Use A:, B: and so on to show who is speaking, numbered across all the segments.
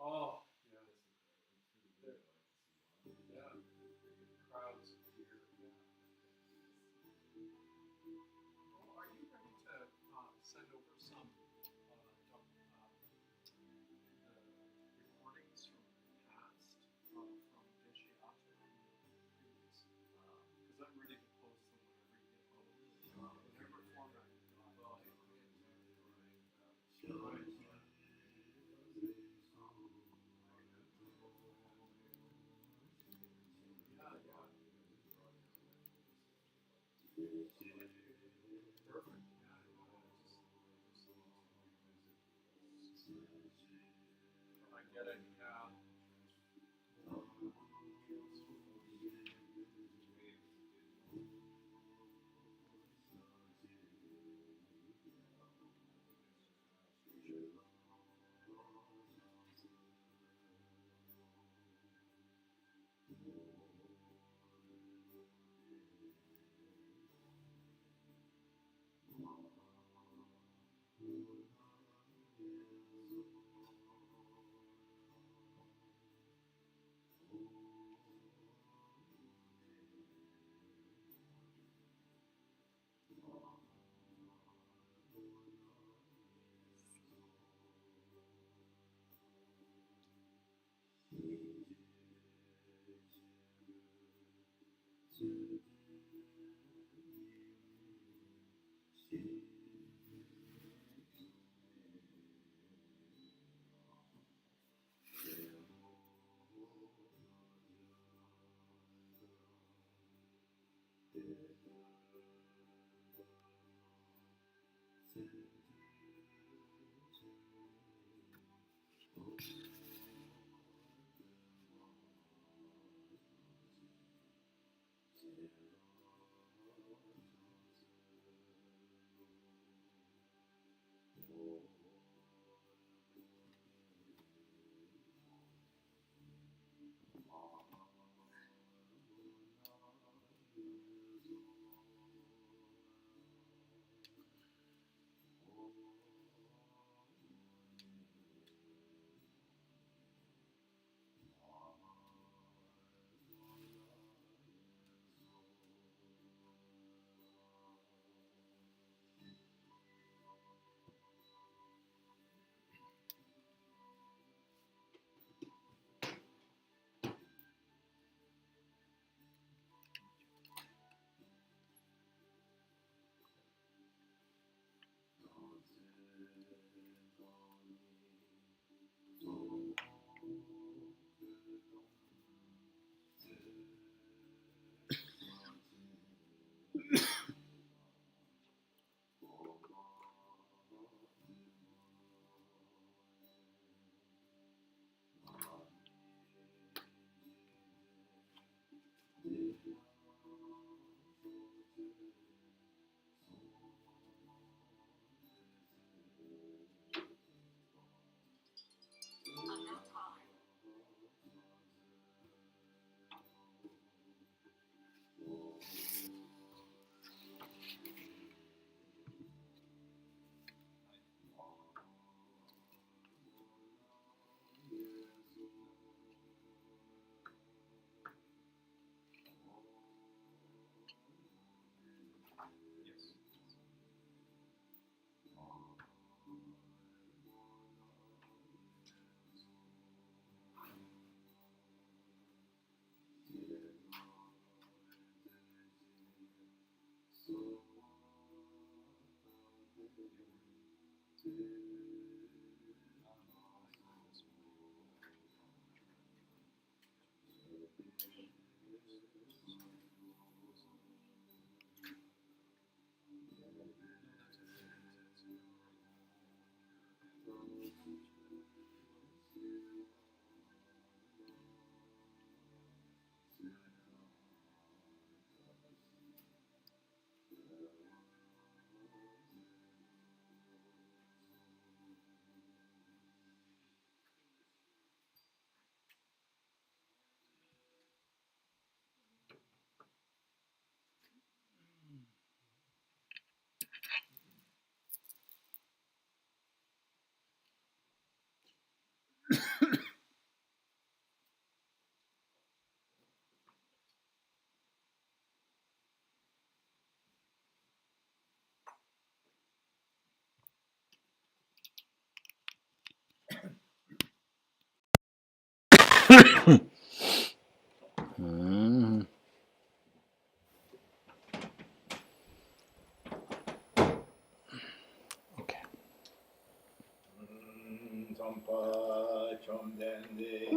A: Oh, yeah. Yeah. Crowds of deer. Yeah. Well, are you ready to send over some recordings from the past from Geshe-Ato previous? Because I'm ready to post them whenever you get home. Whatever format you got. Right. Yeah, yeah. Perfect. Yeah, I get it. Yeah.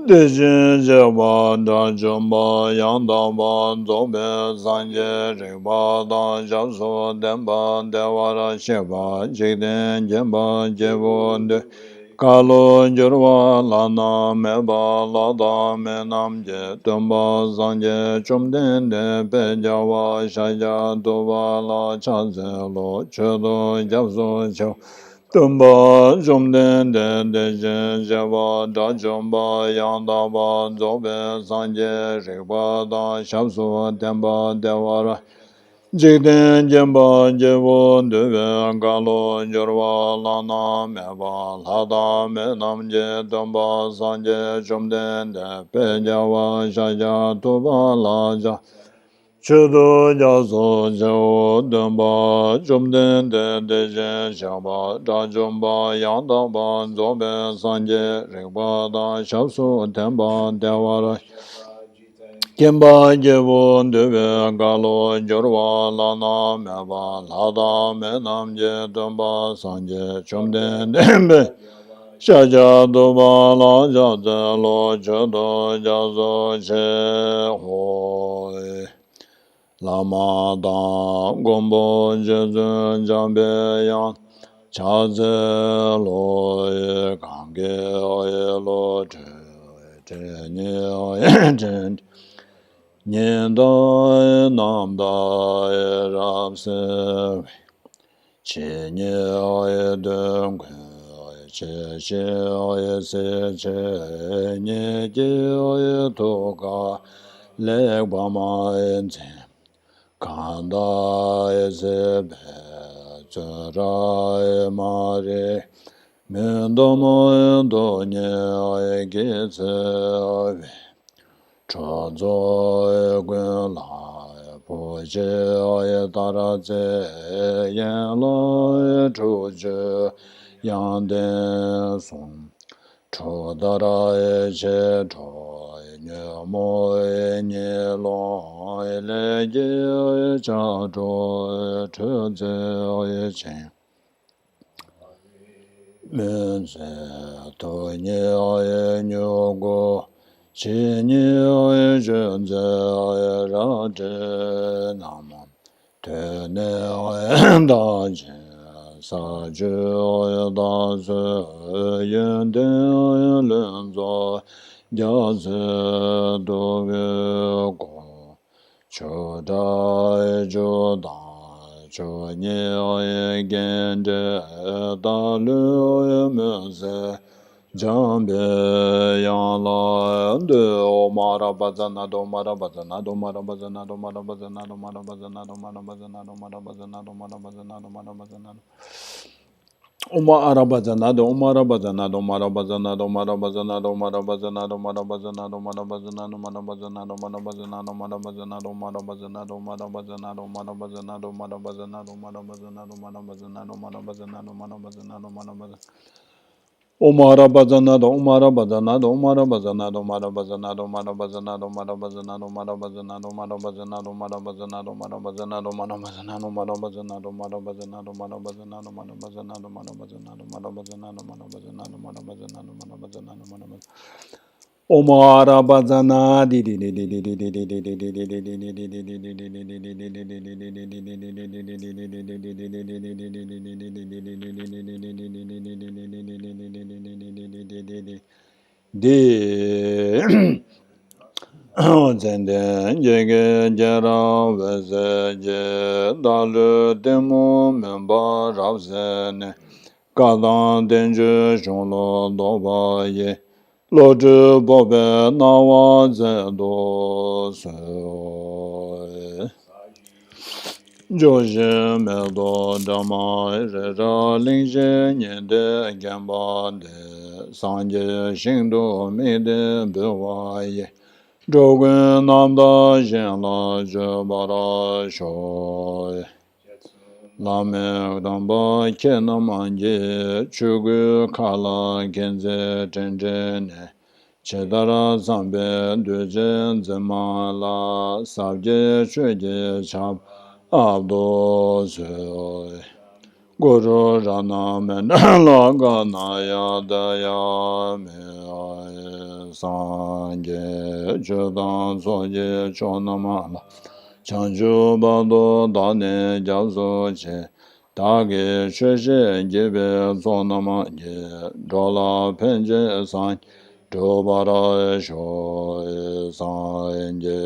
B: Dejin Jeba Da Jumba Yandaba Zobe Sanje Riba Da Japso Demba Dewara Sheba Jigden Jemba Jebunde Kalo Jurwa Lana Meba Lada Menam Je Tumba Sanje Chumden De Pejawa Shaya Duba La Chaze Lo Chedo Japso Chew Tumba Jumden Den Dejen Java Da Jumba Yandaba Zobe Sanje Riba Da Shabsu Temba Dewara Jigden Jemba Jevo Deve Galo Jorwa Lana Meba Lada Menam Je Tumba Sanje Jumden De Pejawa Shaya Tuba La Chudu jaso jao dunpa chumden de dejen shaba da jumba yandaba zobe sanje rikpa da shabsu tenpa dewara Kimba jevo deve galo jorwa lana meba lada menam je dunpa sanje chumden dembe shaja duba la jaze lo chudu jaso che hoi Lama da gombo jezun jambe yang cha ze lo ye kange oye lo che nye oye chen nyen da ye nam da ye rab se che nye oye den kwen oye che she oye se che nye je oye to ka le ba ma en chen Kanda ezebe zara emare mendomo endo nye egeze ave chozo egwen la poje aye taraze yen la choje yanden son chodara eche choy nye moe nye long le je cha choy choze chen men se to nye aye nyogo chi nye aye jenze aye ra je namam te ne aye da je sa je oye da se yen de oye len zo ja se do ge go cho da e jo da cho nye oye gen de da le oye me se Jambe yang la de o mara bazana do mara bazana do mara bazana do mara bazana do mara bazana do mara bazana do mara bazana do mara bazana do mara bazana Uma arabazana do mara bazana do mara bazana do mara bazana do mara bazana do mara bazana do mara bazana do mara bazana do mara bazana do mara bazana do mara bazana do mara bazana do mara bazana do mara bazana do mara bazana do mara bazana do mara bazana do mara bazana do mara bazana Umara bazanado, Umara bazanado, Umara bazanado, Mara bazanado, Mara bazanado, Mara bazanado, Mara bazanado, Mara bazanado, Mara bazanado, Mara bazanado, Mara bazanado, Mara bazanado, Mara bazanado, Mara bazanado, Mara bazanado, Mara bazanado, Mara bazanado, Mara bazanado, Mara bazanado, Mara bazanado, Mara bazanado. Omara bazana di di di di di di di di di di di di di Zenden jege jera veze je dalu demu memba ravzene kadan denje shonlo doba ye loju bobe nawa zendo se Joje meldo dama rera lingje nyende genba de sanje shingdo mede bewa ye Jogun namda jenla jebara shoy Lame damba kena manje chugu kala genze tenjene Chedara zambe duje zema la sabje chuje chab abdo zoy Guru rana mena la gana ya daya me sanje judan soje chonama chanju bado dane jazo che dage sheshe jebe zonama je dola penje san Dobara sho sanje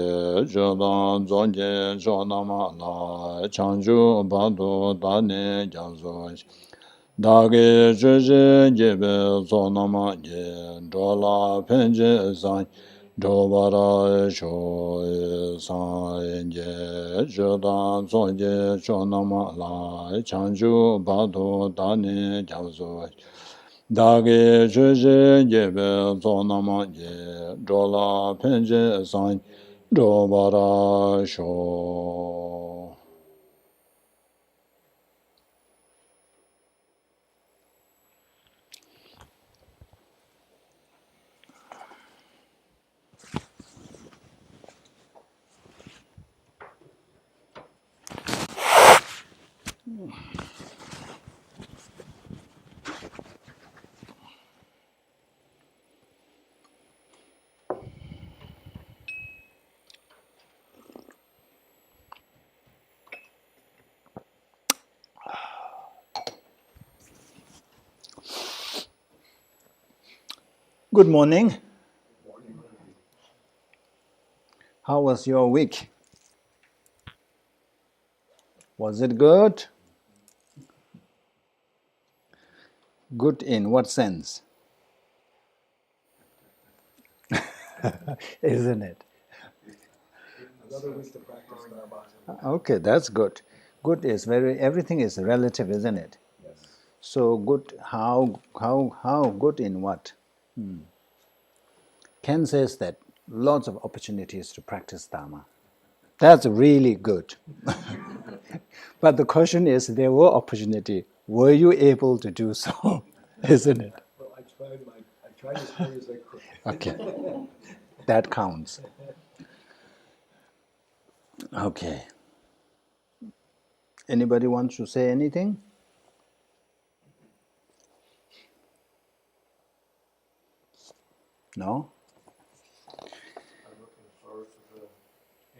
B: judan soje chonama la chanju bado dane jazo Dāgī chūshī jībī sōnāma jī, dōlā pēnchī sāñ, dōbārā shō sāñ jī, chūdān sōñjī chōnāma lā, chāñchū bādō dāni jāsū. Dāgī chūshī jībī sōnāma jī, dōlā pēnchī sāñ, dōbārā shō. Good morning. How was your week? Was it good? Good in what sense? Isn't it?
A: Another week to practice Dharma.
B: Okay, that's good. Good is everything is relative, isn't it?
A: Yes.
B: So good, how good in what? Ken says that lots of opportunities to practice Dharma. That's really good. But the question is, there were opportunity. Were you able to do so? Isn't it?
A: Well, I tried as hard as I could.
B: Okay. That counts. Okay. Anybody wants to say anything? No?
A: I'm looking forward to the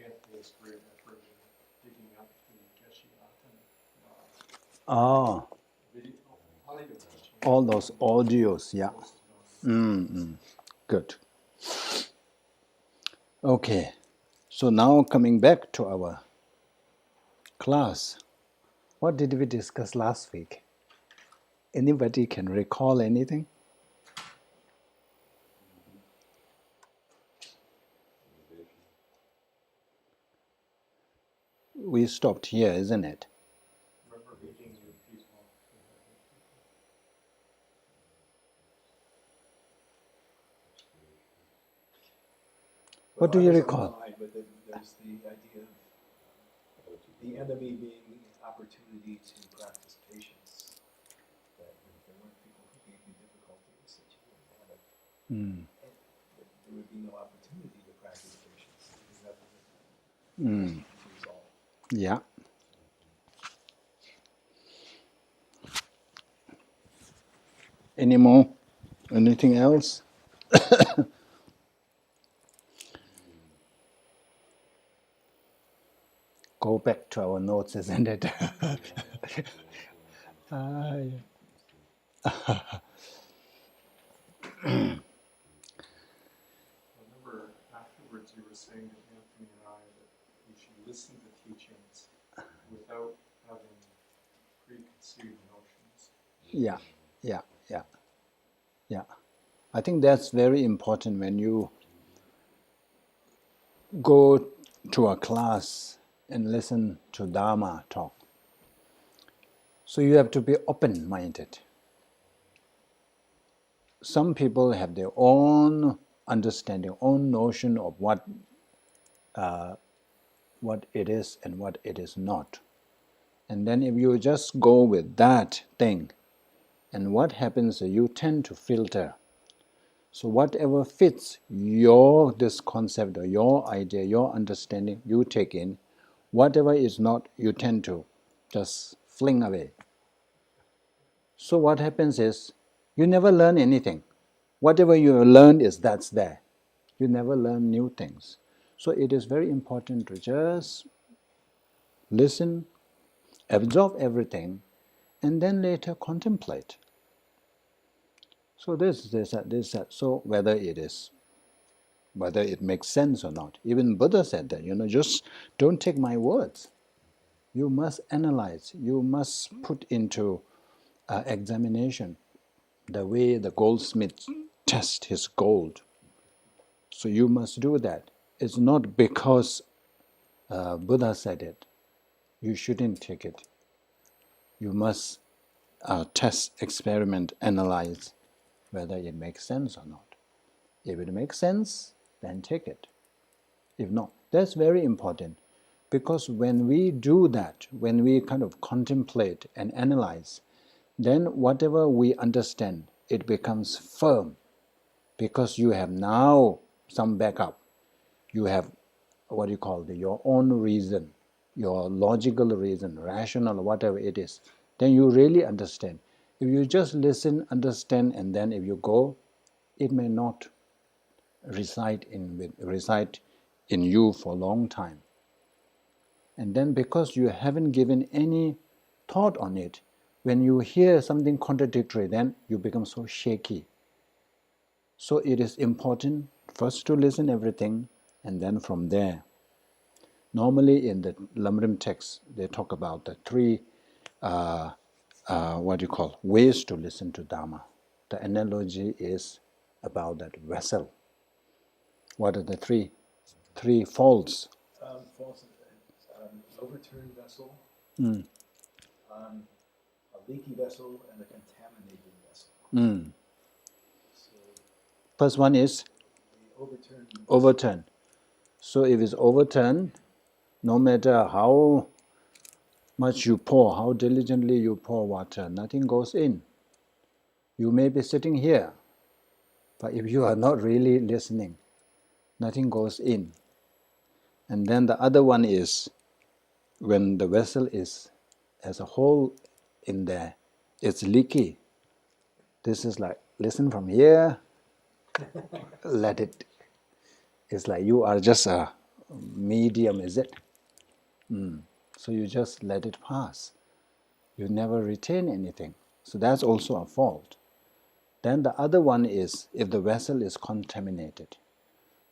A: Anthony's great effort in digging up the Geshe-Aten video, audio teaching.
B: All those audios, yeah. Good. Okay. So now coming back to our class, what did we discuss last week? Anybody can recall anything? We stopped here, isn't it?
A: Remember reading the people.
B: What do you recall?
A: But there's the idea of the enemy being an opportunity to practice patience. That if there weren't people who gave you difficulties, that you wouldn't have it. There would be no opportunity to practice patience. You have to resolve.
B: Yeah. Any more? Anything else? Go back to our notes, isn't it?
A: Remember, afterwards you were saying to Anthony and I that we should listen to teachings without having preconceived notions.
B: Yeah. I think that's very important when you go to a class and listen to Dharma talk. So you have to be open-minded. Some people have their own understanding, own notion of what it is and what it is not. And then if you just go with that thing, and what happens is you tend to filter. So whatever fits this concept or your idea, your understanding, you take in. Whatever is not, you tend to just fling away. So what happens is, you never learn anything. Whatever you learned that's there. You never learn new things. So it is very important to just listen, absorb everything, and then later contemplate. So this, that. So whether it makes sense or not. Even Buddha said that, just don't take my words. You must analyze, you must put into examination the way the goldsmith tests his gold. So you must do that. It's not because Buddha said it, you shouldn't take it. You must test, experiment, analyze whether it makes sense or not. If it makes sense, then take it. If not, that's very important. Because when we do that, when we kind of contemplate and analyze, then whatever we understand, it becomes firm. Because you have now some backup. You have what you call your own reason, your logical reason, rational, whatever it is. Then you really understand. If you just listen, understand, and then if you go, it may not reside in you for a long time. And then because you haven't given any thought on it, when you hear something contradictory, then you become so shaky. So it is important first to listen everything, and then from there. Normally in the Lamrim text, they talk about the three, ways to listen to Dharma. The analogy is about that vessel. What are the three faults?
A: False, overturned vessel, a leaky vessel, and a contaminated vessel. So
B: First one is overturn. So if it's overturned, no matter how much you pour, how diligently you pour water, nothing goes in. You may be sitting here, but if you are not really listening, nothing goes in. And then the other one is when the vessel is as a hole in there, it's leaky. This is like, listen from here, let it. It's like you are just a medium, is it? So you just let it pass. You never retain anything. So that's also a fault. Then the other one is if the vessel is contaminated.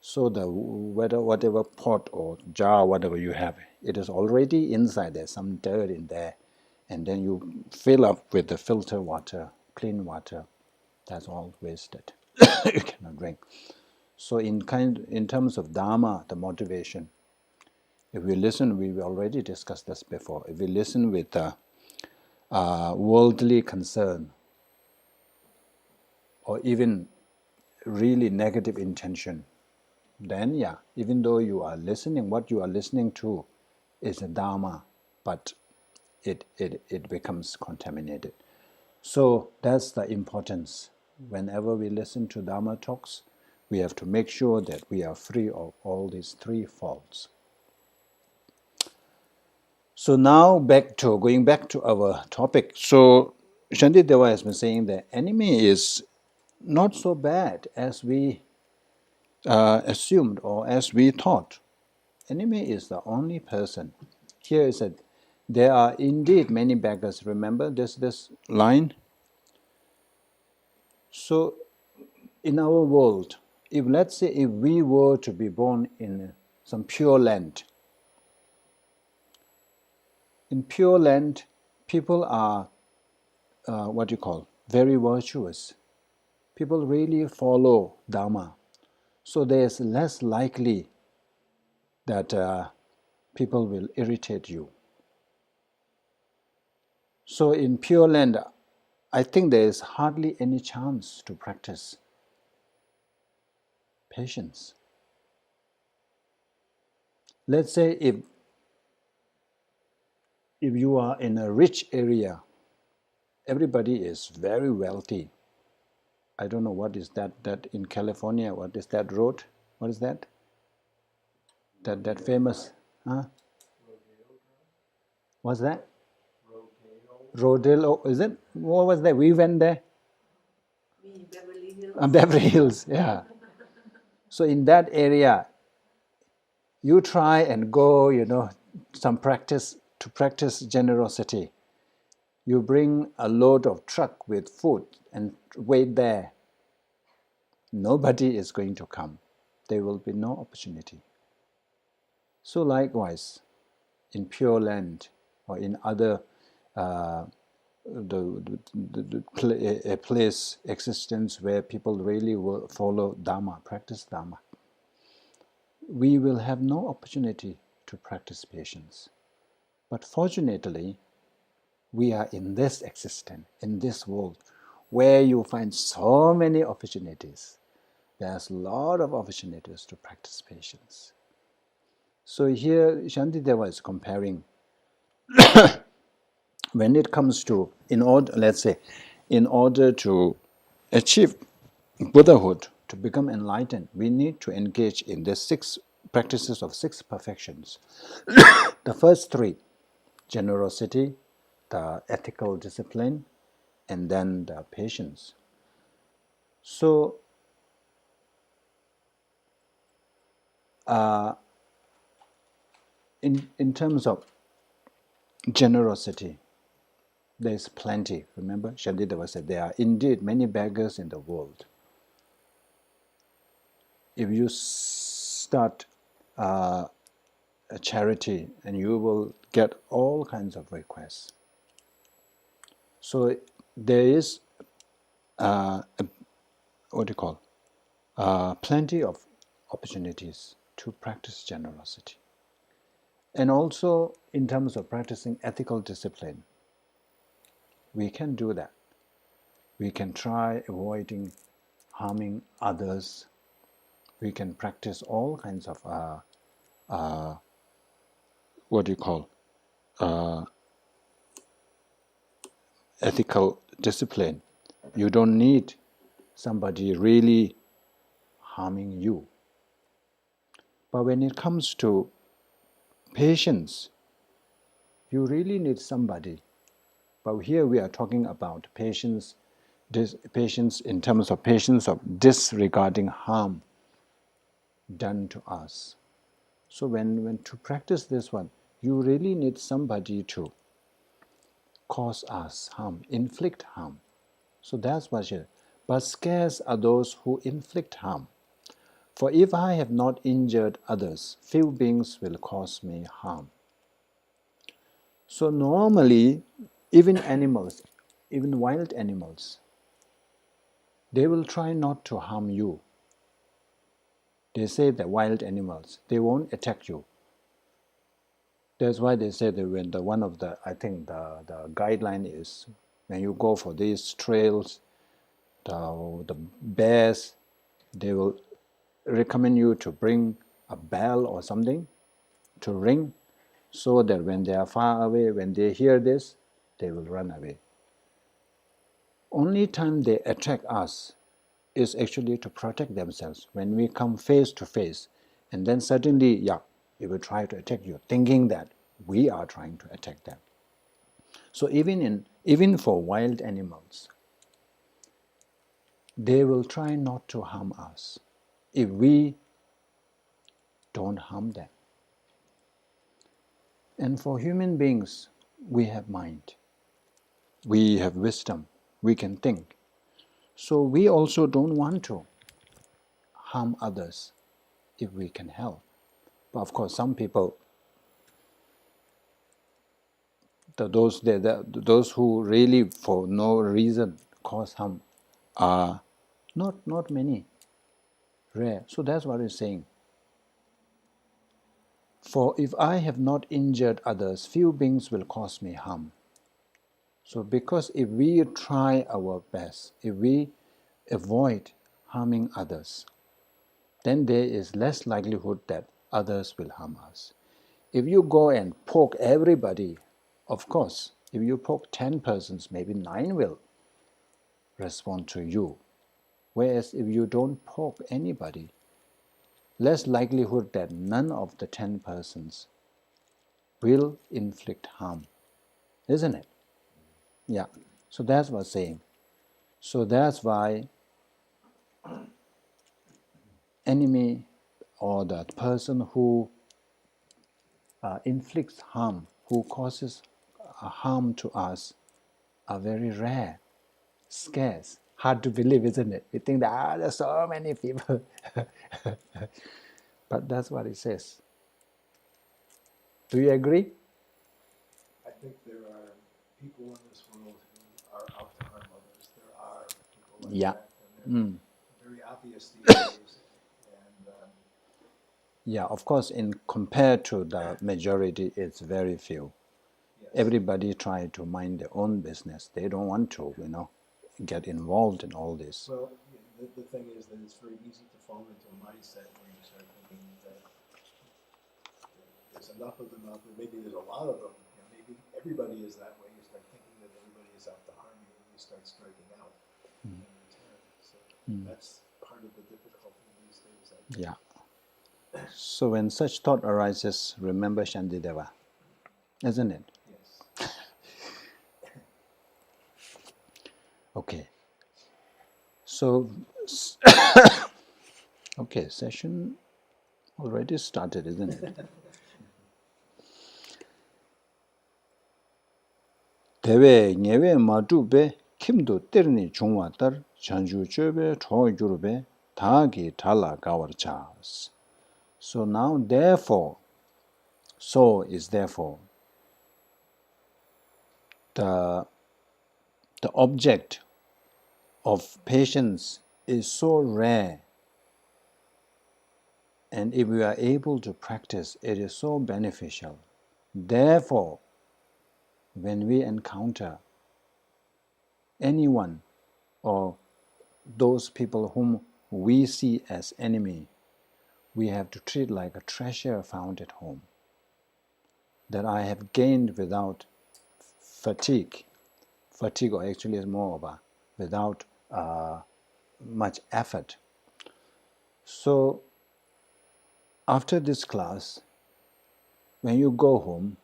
B: So whatever pot or jar, whatever you have, it is already inside there, some dirt in there. And then you fill up with the filter water, clean water. That's all wasted. You cannot drink. So in terms of Dharma, the motivation, if we listen, we already discussed this before. If we listen with worldly concern or even really negative intention, then even though you are listening, what you are listening to is a Dharma, but it becomes contaminated. So that's the importance. Whenever we listen to Dharma talks, we have to make sure that we are free of all these three faults. So now going back to our topic. So Shantideva has been saying that enemy is not so bad as we assumed or as we thought. Enemy is the only person. Here is that there are indeed many beggars. Remember this line? So in our world, let's say if we were to be born in some pure land, in pure land, people are very virtuous. People really follow Dharma. So there's less likely that people will irritate you. So in Pure Land, I think there is hardly any chance to practice patience. Let's say if you are in a rich area, everybody is very wealthy. I don't know what is that in California, what is that road? What is that? That famous, huh? What's that? Rodeo, is it? What was that? We went there. Beverly Hills, yeah. So in that area, you try and go, to practice generosity. You bring a load of truck with food and wait there. Nobody is going to come. There will be no opportunity. So likewise, in Pure Land or in other a place, existence where people really will follow Dharma, practice Dharma, we will have no opportunity to practice patience. But fortunately, we are in this existence, in this world, where you find so many opportunities. There's a lot of opportunities to practice patience. So here, Shantideva is comparing when it comes to, in order to achieve Buddhahood, to become enlightened, we need to engage in the 6 practices of 6 perfections. The first 3, generosity, the ethical discipline, and then the patience. So, in terms of generosity, there is plenty. Remember, Shantideva said there are indeed many beggars in the world. If you start a charity, and you will get all kinds of requests. So there is plenty of opportunities to practice generosity. And also in terms of practicing ethical discipline, we can do that. We can try avoiding harming others. We can practice all kinds of ethical discipline. You don't need somebody really harming you. But when it comes to patience, you really need somebody. But here we are talking about patience in terms of patience of disregarding harm done to us. So when to practice this one, you really need somebody to cause us harm, inflict harm. So that's what she. But scarce are those who inflict harm. For if I have not injured others, few beings will cause me harm. So normally, even animals, even wild animals, they will try not to harm you. They say that wild animals, they won't attack you. That's why they say that when the guideline is when you go for these trails, the bears, they will recommend you to bring a bell or something to ring, so that when they are far away, when they hear this, they will run away. Only time they attack us is actually to protect themselves. When we come face to face, and then suddenly, they will try to attack you, thinking that we are trying to attack them. So even for wild animals, they will try not to harm us if we don't harm them. And for human beings, we have mind, we have wisdom, we can think. So we also don't want to harm others if we can help. But of course, some people, those who really for no reason cause harm, are not many, rare. So that's what he's saying. For if I have not injured others, few beings will cause me harm. So because if we try our best, if we avoid harming others, then there is less likelihood that others will harm us. If you go and poke everybody, of course, if you poke 10 persons, maybe 9 will respond to you. Whereas if you don't poke anybody, less likelihood that none of the 10 persons will inflict harm, isn't it? Yeah. So that's what I'm saying. So that's why enemy or that person who inflicts harm, who causes harm to us, are very rare, scarce, hard to believe, isn't it? We think that there's so many people. But that's what it says. Do you agree?
A: I think there are people in this world who are out to harm others. There are people like
B: Yeah.
A: that, and they're very obvious these days. And
B: Yeah, of course, in compared to the majority, it's very few.
A: yes.
B: Everybody try to mind their own business. They don't want to, get involved in all this.
A: Well, the thing is that it's very easy to fall into a mindset where you start thinking that there's enough of them out there. Maybe there's a lot of them. Maybe everybody is that way. You start thinking that everybody is out to harm you, and you start striking out in return. So that's part of the difficulty these days. I think.
B: Yeah. So when such thought arises, remember Shantideva, isn't it?
A: Yes.
B: Okay. So, okay, session already started, isn't it? Tewe nyewe madube kimdo terni chungwa tar chanju chobe choy gyurube taagi tala gawar chas. So now therefore, so is therefore, the object of patience is so rare, and if we are able to practice, it is so beneficial. Therefore, when we encounter anyone or those people whom we see as enemy, we have to treat like a treasure found at home that I have gained without fatigue. Fatigue, or actually, is more of a without much effort. So, after this class, when you go home,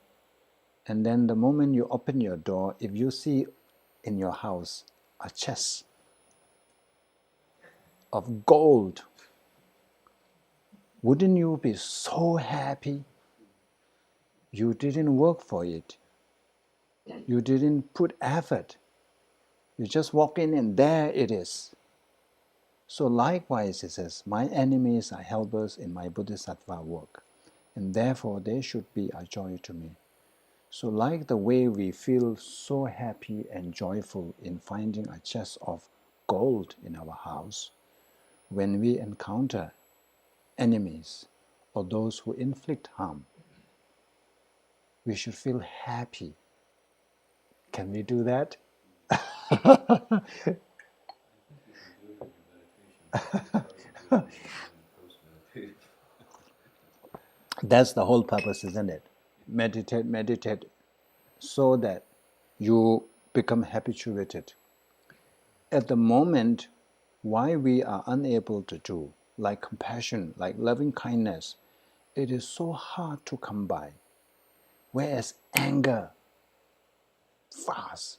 B: and then the moment you open your door, if you see in your house a chest of gold, wouldn't you be so happy? You didn't work for it. You didn't put effort. You just walk in and there it is. So likewise, it says, my enemies are helpers in my bodhisattva work, and therefore they should be a joy to me. So like the way we feel so happy and joyful in finding a chest of gold in our house, when we encounter enemies or those who inflict harm, we should feel happy. Can we do that? That's the whole purpose, isn't it? Meditate, so that you become habituated. At the moment, why we are unable to do, like compassion, like loving kindness, it is so hard to come by. Whereas anger, fast,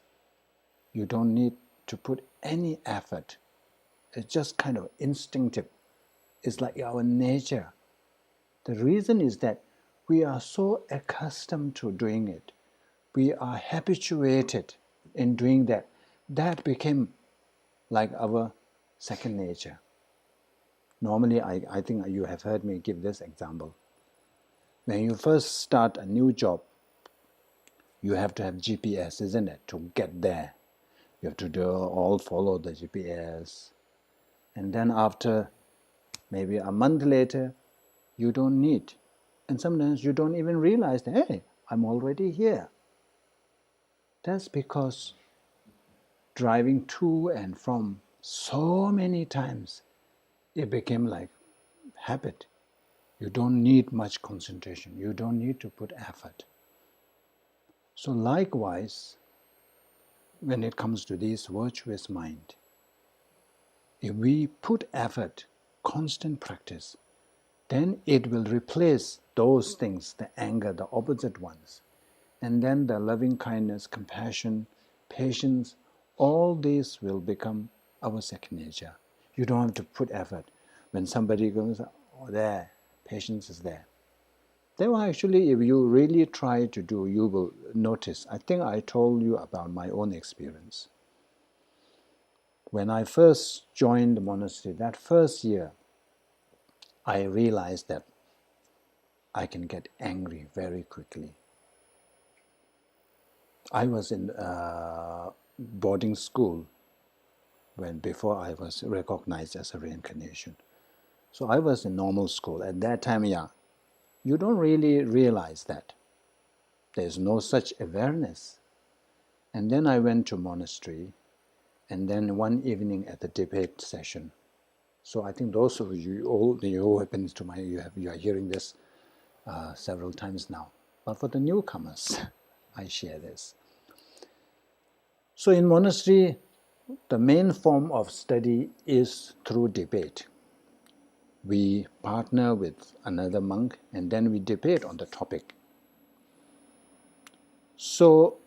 B: you don't need to put any effort. It's just kind of instinctive. It's like our nature. The reason is that we are so accustomed to doing it. We are habituated in doing that. That became like our second nature. Normally, I think you have heard me give this example. When you first start a new job, you have to have GPS, isn't it, to get there. You have to all follow the GPS. And then after maybe a month later, you don't need. And sometimes you don't even realize that, hey, I'm already here. That's because driving to and from so many times, it became like habit. You don't need much concentration. You don't need to put effort. So likewise, when it comes to this virtuous mind, if we put effort, constant practice, then it will replace those things, the anger, the opposite ones. And then the loving kindness, compassion, patience, all these will become our second nature. You don't have to put effort. When somebody goes, oh, there, patience is there. Then actually, if you really try to do, you will notice. I think I told you about my own experience. When I first joined the monastery, that first year, I realized that I can get angry very quickly. I was in boarding school before I was recognized as a reincarnation. So I was in normal school. At that time, you don't really realize that. There's no such awareness. And then I went to monastery, and then one evening at the debate session. So I think those of you, all who have been to you are hearing this several times now. But for the newcomers, I share this. So in monastery, the main form of study is through debate. We partner with another monk and then we debate on the topic. So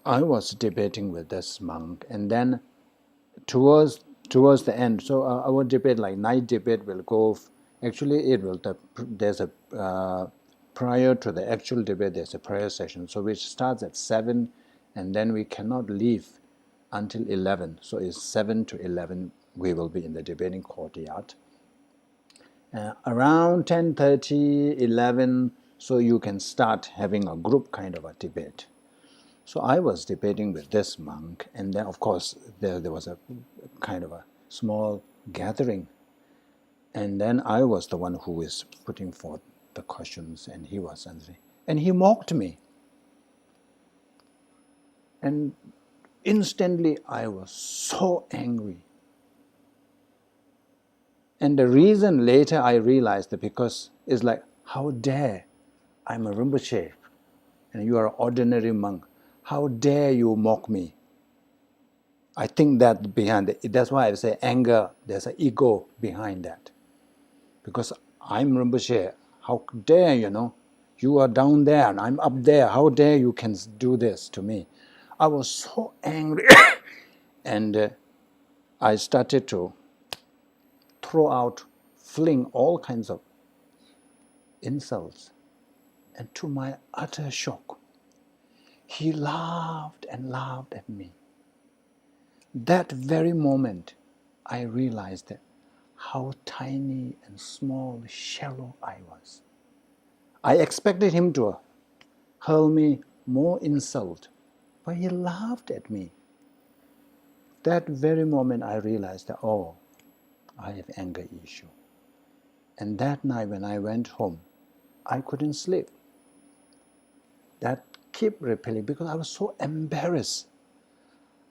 B: I was debating with this monk, and then towards the end, so our debate, like night debate, will go. Actually, there's a prior to the actual debate, there's a prayer session. So which starts at 7, and then we cannot leave until 11. So it's 7 to 11. We will be in the debating courtyard. Around 10:30, 11, so you can start having a group kind of a debate. So I was debating with this monk, and then of course there was a kind of a small gathering, and then I was the one who was putting forth the questions, and he was answering, and he mocked me, and instantly I was so angry. And the reason later I realized that because it's like, how dare, I'm a Rinpoche and you are an ordinary monk, how dare you mock me? I think that behind it, that's why I say anger, there's an ego behind that. Because I'm Rinpoche, how dare, you are down there and I'm up there, how dare you can do this to me? I was so angry and I started to fling all kinds of insults. And to my utter shock, he laughed and laughed at me. That very moment, I realized how tiny and small, shallow I was. I expected him to hurl me more insult, but he laughed at me. That very moment, I realized that, oh, I have anger issue. And that night when I went home, I couldn't sleep. That kept repelling because I was so embarrassed.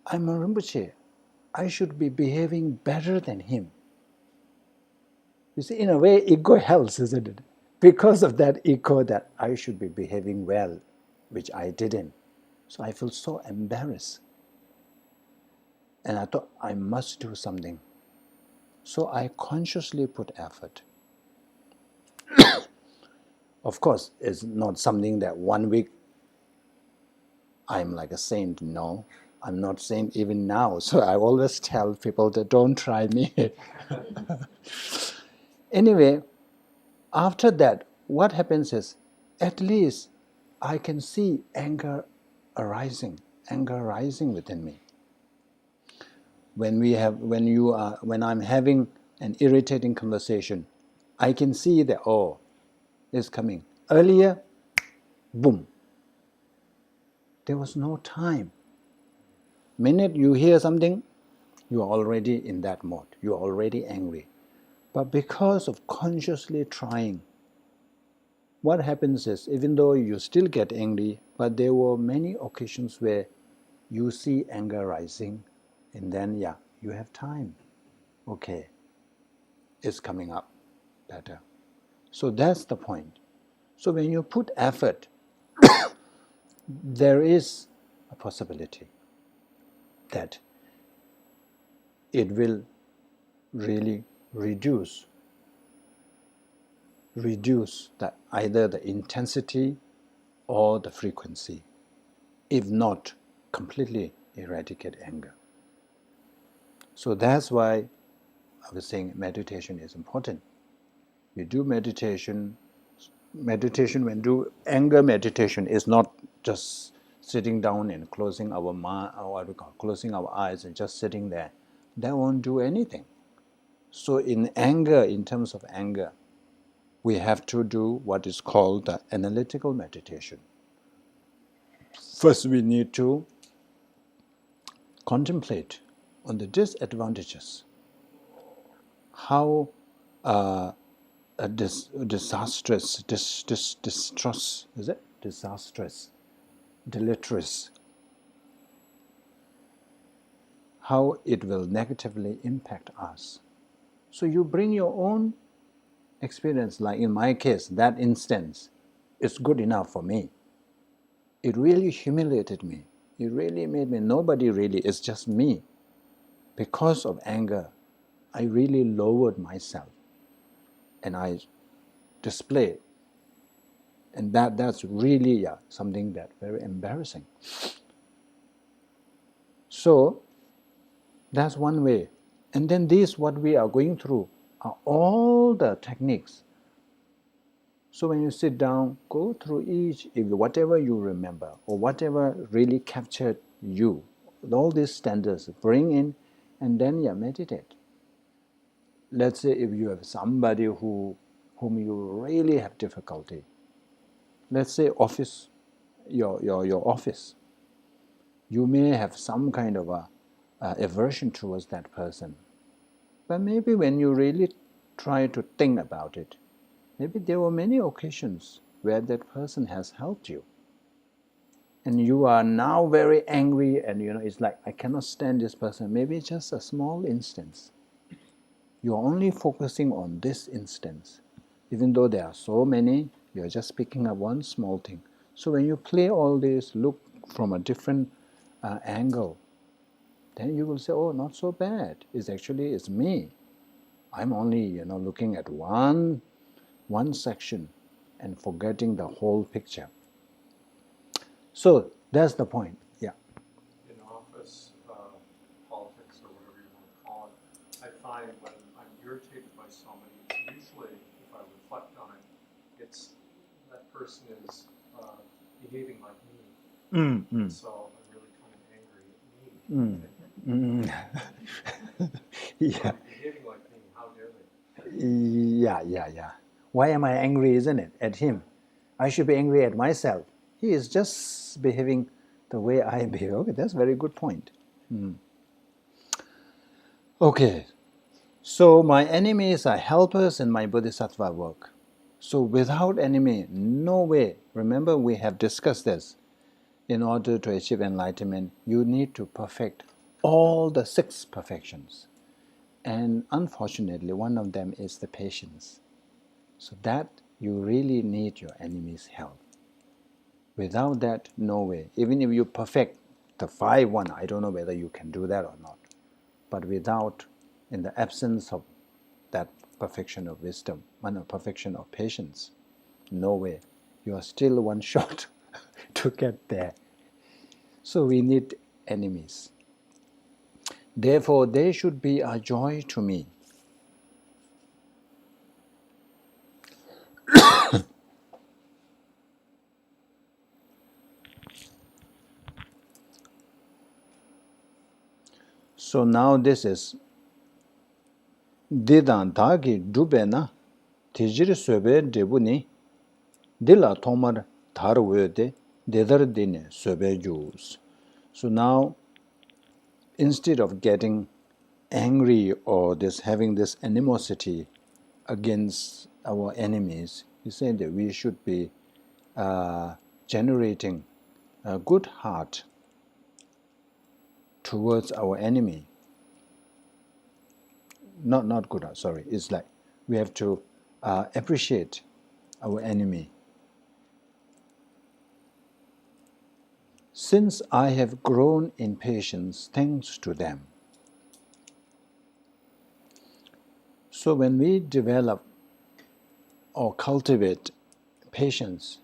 B: I'm a Rinpoche. I should be behaving better than him. You see, in a way, ego helps, isn't it? Because of that ego that I should be behaving well, which I didn't. So I felt so embarrassed. And I thought, I must do something. So I consciously put effort. Of course, it's not something that 1 week I'm like a saint. No, I'm not saint even now. So I always tell people that don't try me. Anyway, after that, what happens is, at least I can see anger rising within me. When I'm having an irritating conversation, I can see that, oh, it's coming. Earlier, boom. There was no time. Minute you hear something, you are already in that mode. You are already angry. But because of consciously trying, what happens is, even though you still get angry, but there were many occasions where you see anger rising, and then, you have time. Okay, it's coming up better. So that's the point. So when you put effort, there is a possibility that it will really reduce either the intensity or the frequency, if not completely eradicate anger. So that's why I was saying meditation is important. You do meditation. Meditation, when do anger meditation, is not just sitting down and closing our mind, or what we call closing our eyes and just sitting there. That won't do anything. So in anger, in terms of anger, we have to do what is called the analytical meditation. First, we need to contemplate on the disadvantages, how disastrous, distress, is it? Disastrous, deleterious, how it will negatively impact us. So you bring your own experience, like in my case, that instance, it's good enough for me. It really humiliated me. It really made me, nobody really, it's just me. Because of anger, I really lowered myself and I displayed. And that's really something that very embarrassing. So that's one way. And then this, what we are going through, are all the techniques. So when you sit down, go through each, whatever you remember, or whatever really captured you, all these standards, bring in, and then meditate. Let's say if you have somebody whom you really have difficulty, let's say office, your office, you may have some kind of a aversion towards that person. But maybe when you really try to think about it, maybe there were many occasions where that person has helped you. And you are now very angry and it's like, I cannot stand this person. Maybe it's just a small instance. You are only focusing on this instance. Even though there are so many, you're just picking up one small thing. So when you play all this, look from a different angle, then you will say, oh, not so bad. It's me. I'm only looking at one section and forgetting the whole picture. So that's the point. Yeah.
A: In office politics or whatever you want to call it, I find when I'm irritated by somebody, usually if I reflect on it, it's that person is behaving like me. So I'm really kind of angry at me.
B: Yeah.
A: Behaving like me, how dare they?
B: Yeah. Why am I angry, isn't it, at him? I should be angry at myself. He is just behaving the way I behave. Okay, that's a very good point. Okay, so my enemies are helpers in my bodhisattva work. So without enemy, no way. Remember, we have discussed this. In order to achieve enlightenment, you need to perfect all the 6 perfections. And unfortunately, one of them is the patience. So that you really need your enemy's help. Without that, no way. Even if you perfect the 5 one, I don't know whether you can do that or not. But without, in the absence of that perfection of wisdom, perfection of patience, no way. You are still one short to get there. So we need enemies. Therefore, they should be a joy to me. So now this is Didan Dagi Dubena Tijiri Sobe Debuni Dila Tomar Tarwede Dedardine Sobe Jews. So now, instead of getting angry or having this animosity against our enemies, he said that we should be generating a good heart towards our enemy. Not good heart, sorry. It's like we have to appreciate our enemy. Since I have grown in patience thanks to them. So when we develop or cultivate patience,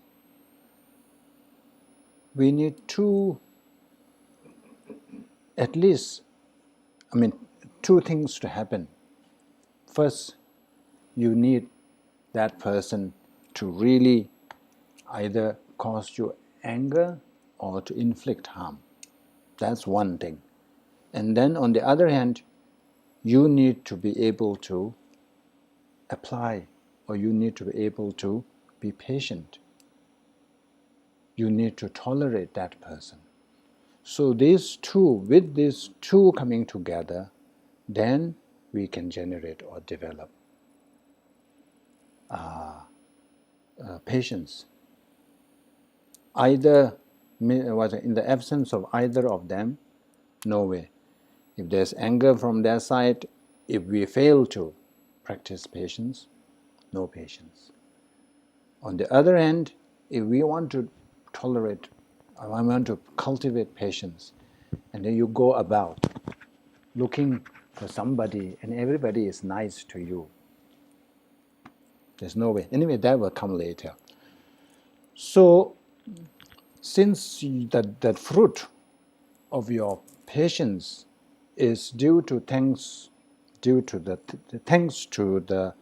B: we need at least 2 things to happen. first you need that person to really either cause you anger or to inflict harm. That's one thing. And then on the other hand, you need to be able to apply, or you need to be able to be patient. You need to tolerate that person. So these two, with these two coming together, then we can generate or develop patience. Either, in the absence of either of them, no way. If there's anger from their side, if we fail to practice patience, no patience. On the other hand, if we want to tolerate, I want to cultivate patience, and then you go about looking for somebody and everybody is nice to you, there's no way. Anyway, that will come later. So, since that fruit of your patience is due to thanks to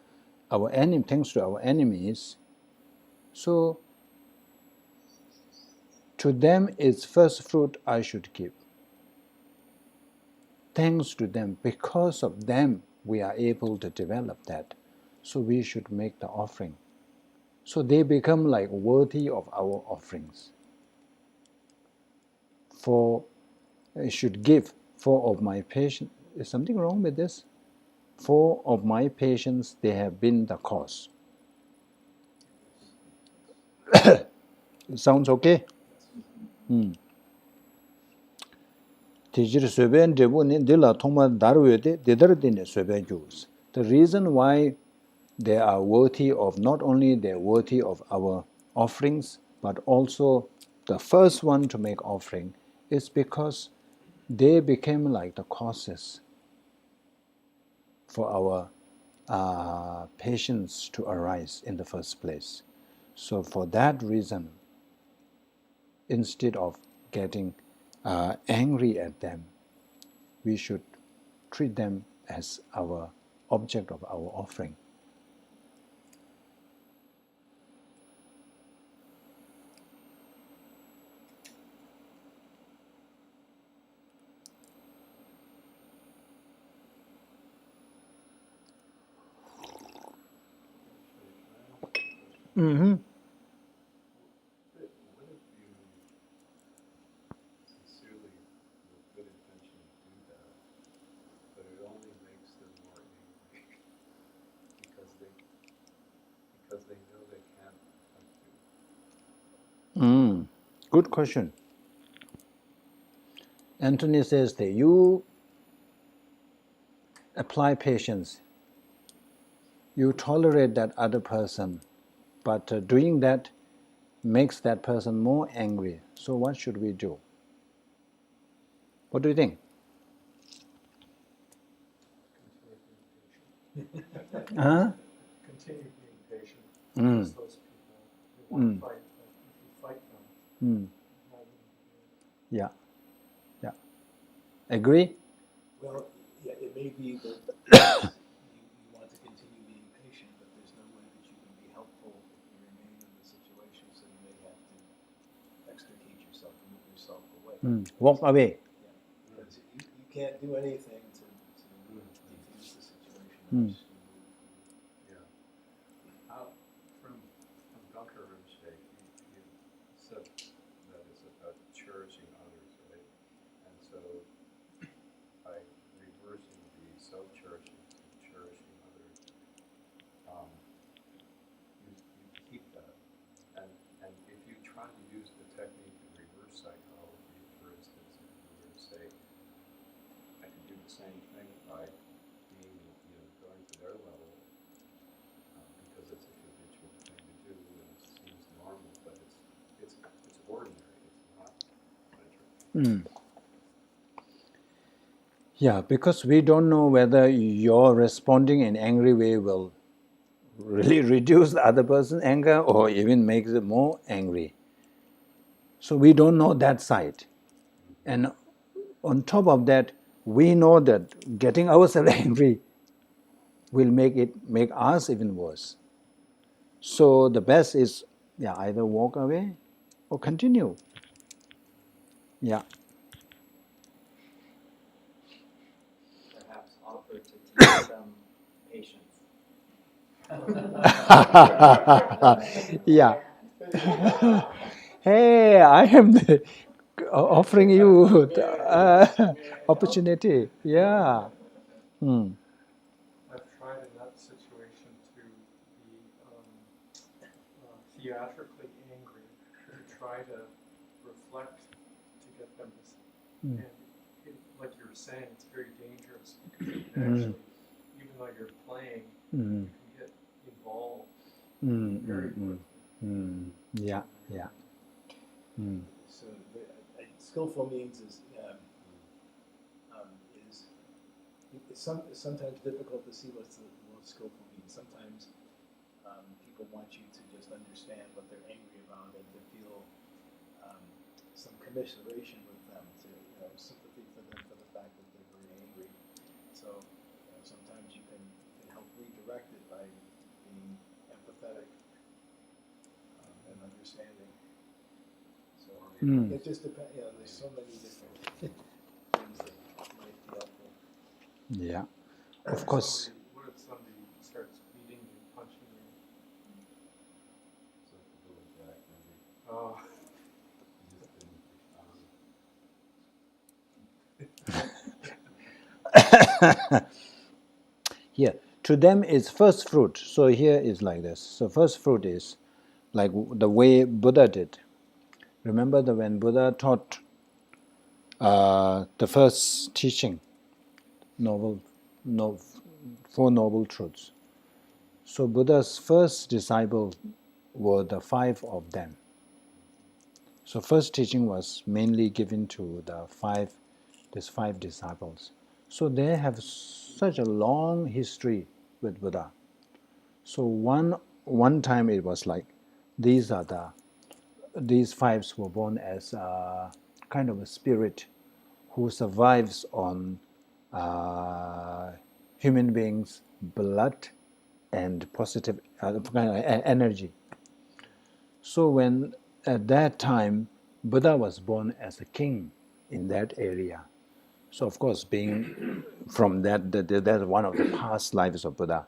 B: our enemies, so to them its first fruit I should give. Thanks to them, because of them we are able to develop that. So we should make the offering. So they become like worthy of our offerings. For I should give 4 of my patients. Is something wrong with this? 4 of my patients, they have been the cause. It sounds okay? The reason why they are worthy of, not only they're worthy of our offerings, but also the first one to make offering is because they became like the causes for our patience to arise in the first place. So for that reason, instead of getting angry at them, we should treat them as our object of our offering. Mm-hmm.
A: What if you sincerely, with good intention, do that, but it only makes them more angry because they know they can't help you?
B: Good question. Anthony says that you apply patience, you tolerate that other person, but doing that makes that person more angry. So what should we do? What do you think?
A: Continue being patient. Because those people who want to fight, if you fight them,
B: Yeah. Agree?
A: well, yeah, it may be that you want to continue being patient, but there's no way that you can be helpful if you remain in the situation, so you may have to extricate yourself, remove yourself away.
B: Walk away.
A: Yeah, because you can't do anything to defuse the situation.
C: Yeah. From Dr. Rinpoche, he said that it's about cherishing others, right? And so by reversing the self-cherishing to cherishing others, you keep that. And if you try to use the technique of reverse psychology, for instance, if you were to say, I could do the same thing by being, going to their level, because it's a habitual thing to do and it seems normal, but it's ordinary, it's not pleasure.
B: Yeah, because we don't know whether your responding in angry way will really reduce the other person's anger or even makes it more angry. So we don't know that side. And on top of that, we know that getting ourselves angry will make us even worse. So the best is either walk away or continue. Yeah.
D: Perhaps offer to teach them patience.
B: Yeah. Hey, I am offering you the, opportunity. Yeah.
E: I've tried in that situation to be theatrically angry, to try to reflect, to get them to, and like you were saying, it's very dangerous because you can actually, even though you're playing, you can get involved very quickly.
B: Yeah, yeah.
A: So skillful means is sometimes difficult to see what skillful means. Sometimes people want you to just understand what they're angry about and to feel some commiseration with them, to sympathy for them for the fact that they're very angry. So sometimes you can help redirect it by being empathetic and understanding. So it just depends. There's so many different things that might be helpful.
B: Yeah. Of course.
E: What if somebody starts beating you, punching you?
C: So to go with that, maybe
E: Oh.
B: Here, to them it's first fruit. So here is like this. So first fruit is like the way Buddha did. Remember that when Buddha taught the first teaching, Four Noble Truths. So Buddha's first disciple were the 5 of them. So first teaching was mainly given to these 5 disciples. So they have such a long history with Buddha. So one time it was like these 5 were born as a kind of a spirit who survives on human beings' blood and positive energy. So when at that time Buddha was born as a king in that area. So of course, being from that's one of the past lives of Buddha.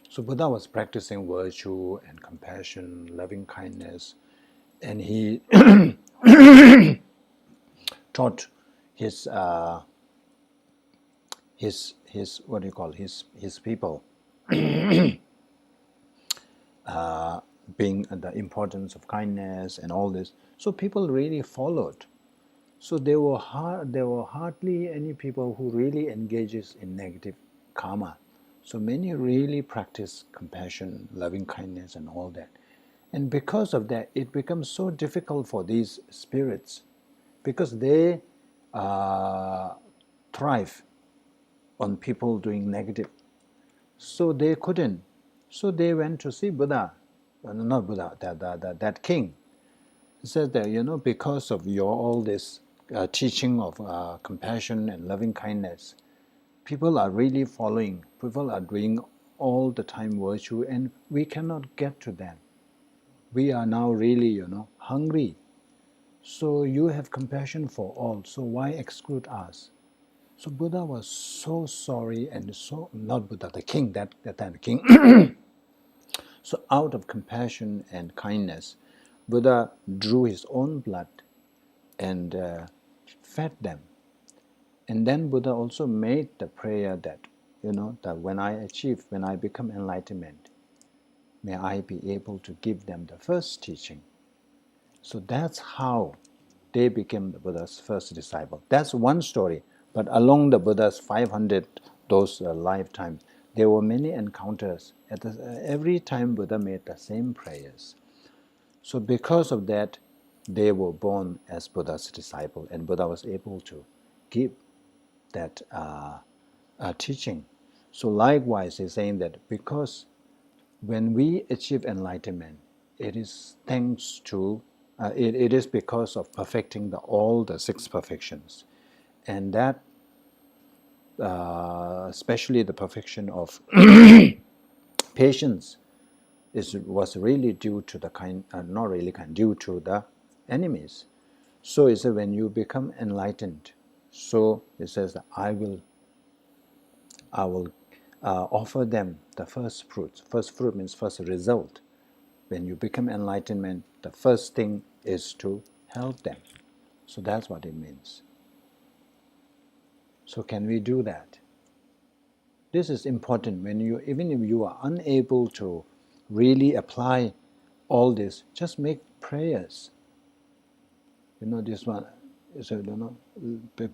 B: So Buddha was practicing virtue and compassion, loving kindness, and he taught his what do you call his people being the importance of kindness and all this. So people really followed. So there were hardly any people who really engages in negative karma. So many really practice compassion, loving kindness, and all that. And because of that, it becomes so difficult for these spirits because they thrive on people doing negative. So they couldn't. So they went to see Buddha, not Buddha, that king. He says that, because of your all this teaching of compassion and loving kindness, people are really following. People are doing all the time virtue, and we cannot get to them. We are now really, hungry. So you have compassion for all. So why exclude us? So Buddha was so sorry, and so not Buddha, the king, that time the king. So out of compassion and kindness, Buddha drew his own blood and fed them. And then Buddha also made the prayer that, that when I become enlightenment, may I be able to give them the first teaching. So that's how they became the Buddha's first disciple. That's one story. But along the Buddha's 500 those lifetimes, there were many encounters. Every time Buddha made the same prayers. So because of that, they were born as Buddha's disciple, and Buddha was able to give that teaching. So likewise, he's saying that because when we achieve enlightenment, it is thanks to, it is because of perfecting all the 6 perfections. And that especially the perfection of patience, was really due to the not really kind, due to the enemies. So it says when you become enlightened, so it says that I will offer them the first fruits. First fruit means first result. When you become enlightenment, the first thing is to help them. So that's what it means. So can we do that? This is important. When you, even if you are unable to really apply all this, just make prayers. This one. So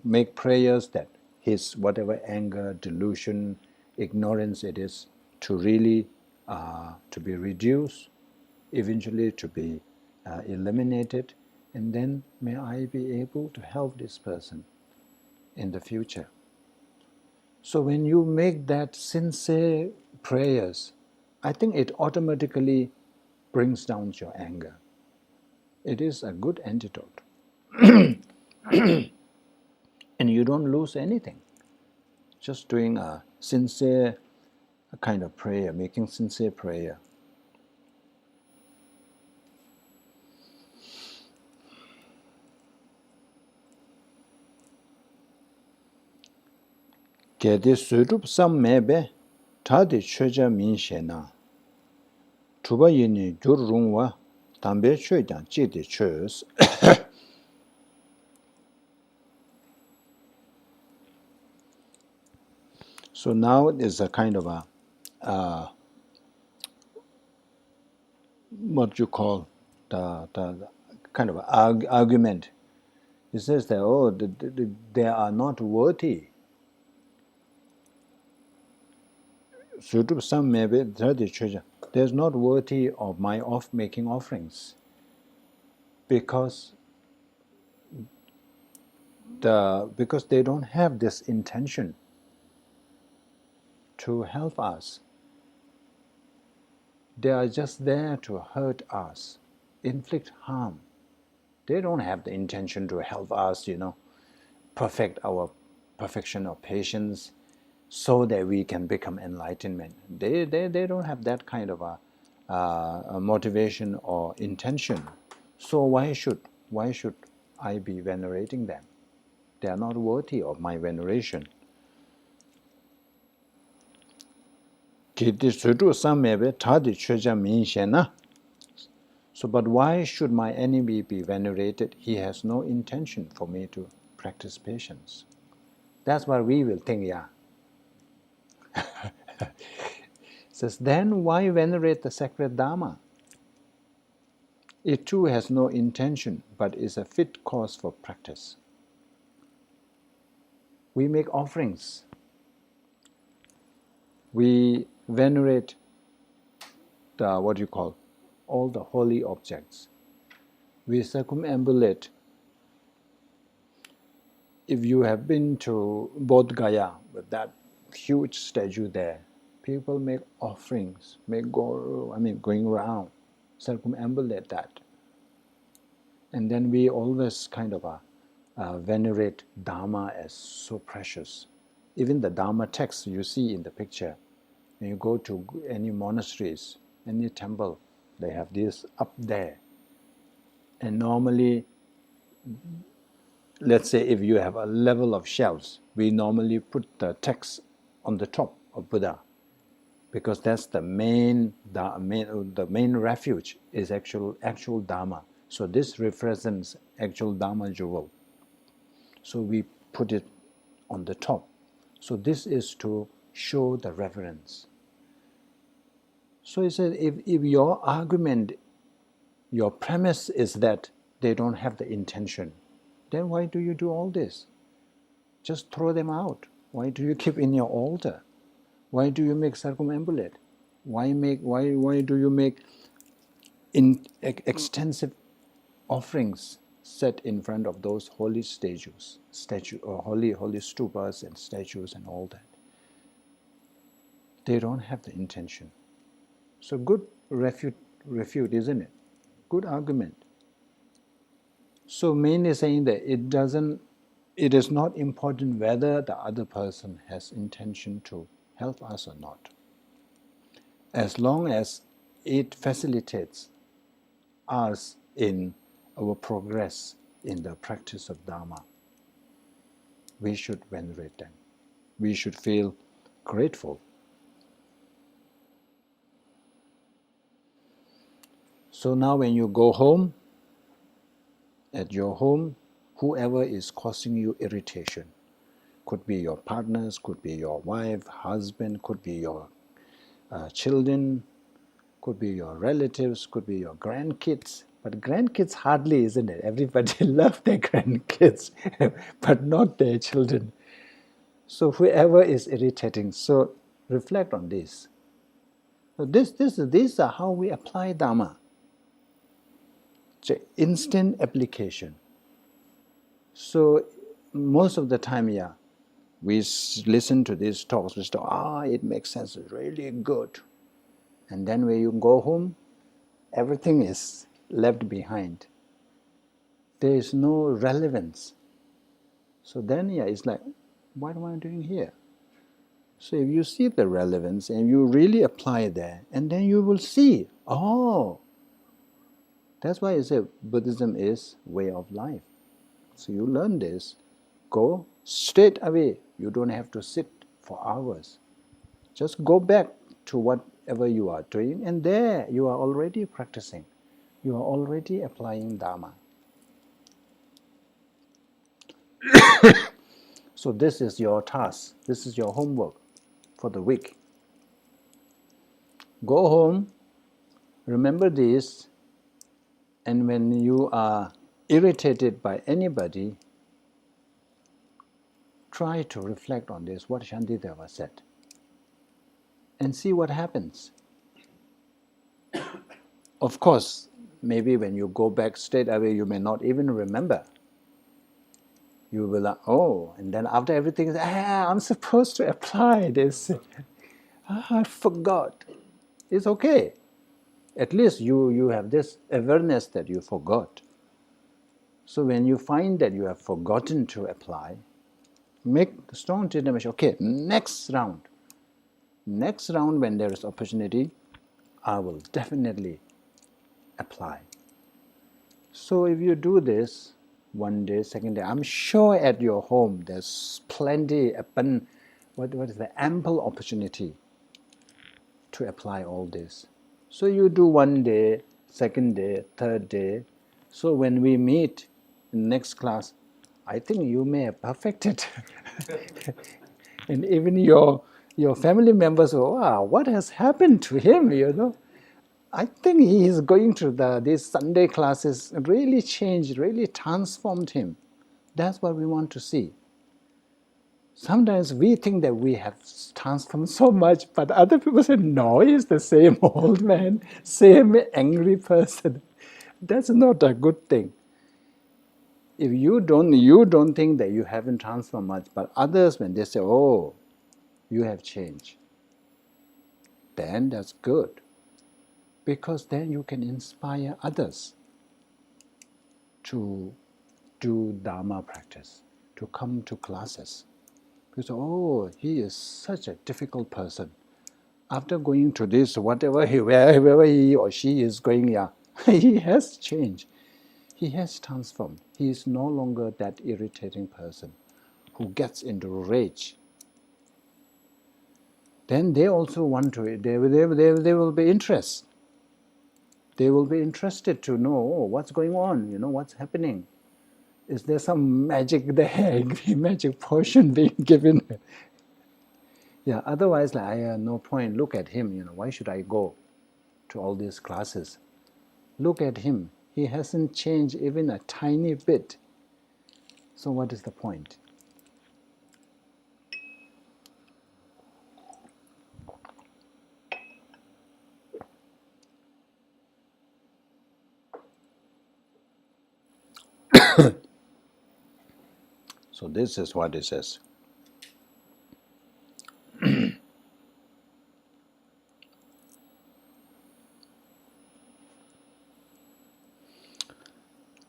B: make prayers that his whatever anger, delusion, ignorance it is, to really to be reduced, eventually to be eliminated, and then may I be able to help this person in the future. So when you make that sincere prayers, I think it automatically brings down your anger. It is a good antidote. And you don't lose anything. Just doing a sincere kind of prayer, making sincere prayer. Kedi surup sam mebe, tadi choja min she na. Drupa yini gyur rungwa, tambe chojan jidi chos. So now is a kind of a what you call the kind of argument. It says that they are not worthy. Surup sam mebe, tadi choja. They're not worthy of my making offerings, because they don't have this intention to help us. They are just there to hurt us, inflict harm. They don't have the intention to help us, perfect our perfection of patience, so that we can become enlightenment. They don't have that kind of a motivation or intention. So why should I be venerating them? They are not worthy of my veneration. So, but why should my enemy be venerated? He has no intention for me to practice patience. That's what we will think, yeah. Says, then why venerate the sacred Dharma? It too has no intention, but is a fit cause for practice. We make offerings. We venerate all the holy objects. We circumambulate. If you have been to Bodh Gaya, with that huge statue there, people make offerings, going around, circumambulate that. And then we always kind of venerate Dharma as so precious. Even the Dharma text you see in the picture, when you go to any monasteries, any temple, they have this up there. And normally, let's say if you have a level of shelves, we normally put the text on the top of Buddha, because that's the main refuge is actual Dharma. So this represents actual Dharma jewel. So we put it on the top. So this is to show the reverence. So he said, if your argument, your premise is that they don't have the intention, then why do you do all this? Just throw them out. Why do you keep in your altar? Why do you make circumambulate? Why do you make extensive offerings set in front of those holy holy stupas and statues and all that? They don't have the intention. So good refute, isn't it? Good argument. So mainly saying that it is not important whether the other person has intention to help us or not. As long as it facilitates us in our progress in the practice of Dharma, we should venerate them. We should feel grateful. So now when you go home, at your home, whoever is causing you irritation, could be your partners, could be your wife, husband, could be your children, could be your relatives, could be your grandkids. But grandkids hardly, isn't it? Everybody loves their grandkids, but not their children. So whoever is irritating, so reflect on this. So these are how we apply Dhamma. So instant application. So most of the time, we listen to these talks, we say, it makes sense, it's really good. And then when you go home, everything is left behind. There is no relevance. So then, it's like, what am I doing here? So if you see the relevance and you really apply there, and then you will see, that's why I say Buddhism is way of life. So you learn this, go straight away. You don't have to sit for hours. Just go back to whatever you are doing, and there you are already practicing. You are already applying Dharma. So this is your task. This is your homework for the week. Go home, remember this, and when you are irritated by anybody, try to reflect on this, what Shantideva said, and see what happens. Of course, maybe when you go back straight away, you may not even remember. You will like, and then after everything, I'm supposed to apply this. I forgot. It's okay. At least you have this awareness that you forgot. So when you find that you have forgotten to apply, make the strong determination. Okay, next round. Next round, when there is opportunity, I will definitely apply. So if you do this, one day, second day, I'm sure at your home there's plenty, what is the ample opportunity to apply all this. So you do one day, second day, third day. So when we meet in next class, I think you may have perfected. And even your family members go, wow, what has happened to him, I think he is going to these Sunday classes really changed, really transformed him. That's what we want to see. Sometimes we think that we have transformed so much, but other people say, no, he's the same old man, same angry person. That's not a good thing. If you don't think that you haven't transformed much, but others, when they say, you have changed, then that's good. Because then you can inspire others to do Dharma practice, to come to classes. Because, he is such a difficult person. After going to this, wherever he or she is going, he has changed. He has transformed. He is no longer that irritating person who gets into rage. Then they also want to, they will be interested. They will be interested to know what's going on, what's happening. Is there some magic there, magic potion being given? Otherwise, I have no point. Look at him, why should I go to all these classes? Look at him. He hasn't changed even a tiny bit. So what is the point? So this is what it says.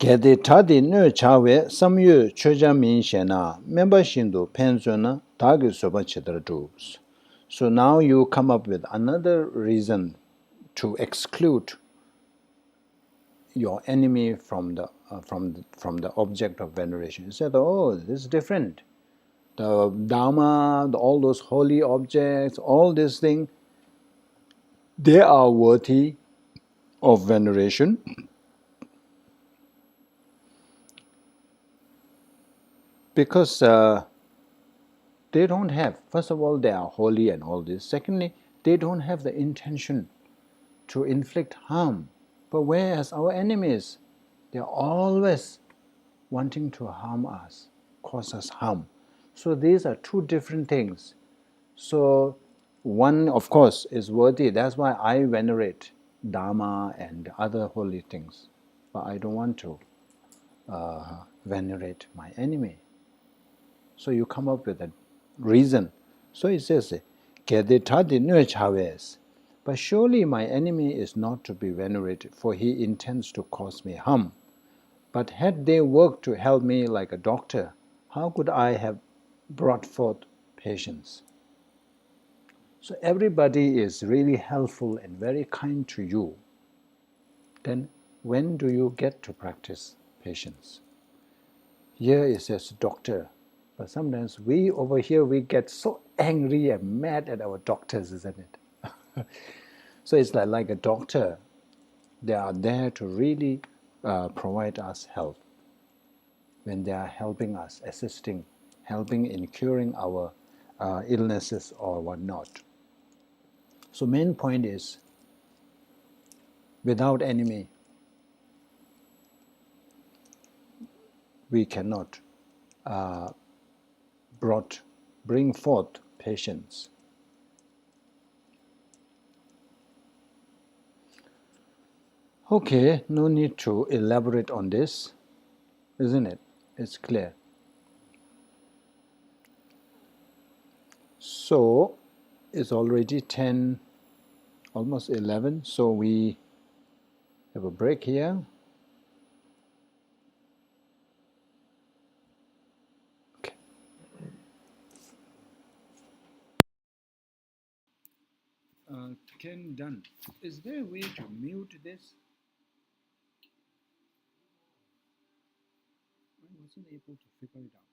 B: Kede tadi nö chawe samyu choja min shena member shindu penzona tagi soba chedra dubs. So now you come up with another reason to exclude your enemy from the object of veneration. You said, oh, this is different. The Dharma, all those holy objects, all these things, they are worthy of veneration. Because they don't have, first of all, they are holy and all this. Secondly, they don't have the intention to inflict harm. But whereas our enemies, they are always wanting to harm us, cause us harm. So these are two different things. So one, of course, is worthy. That's why I venerate Dharma and other holy things. But I don't want to venerate my enemy. So you come up with a reason. So it says, but surely my enemy is not to be venerated, for he intends to cause me harm. But had they worked to help me like a doctor, how could I have brought forth patience? So everybody is really helpful and very kind to you. Then when do you get to practice patience? Here it says doctor, but sometimes we over here we get so angry and mad at our doctors, isn't it? So it's like a doctor. They are there to really provide us help when they are helping us, assisting, helping in curing our illnesses or whatnot. So main point is, without enemy, we cannot bring forth patience. Okay, no need to elaborate on this, isn't it? It's clear. So it's already 10, almost 11, so we have a break here. Okay. Ken Dunn, is there a way to mute this? I wasn't able to figure it out.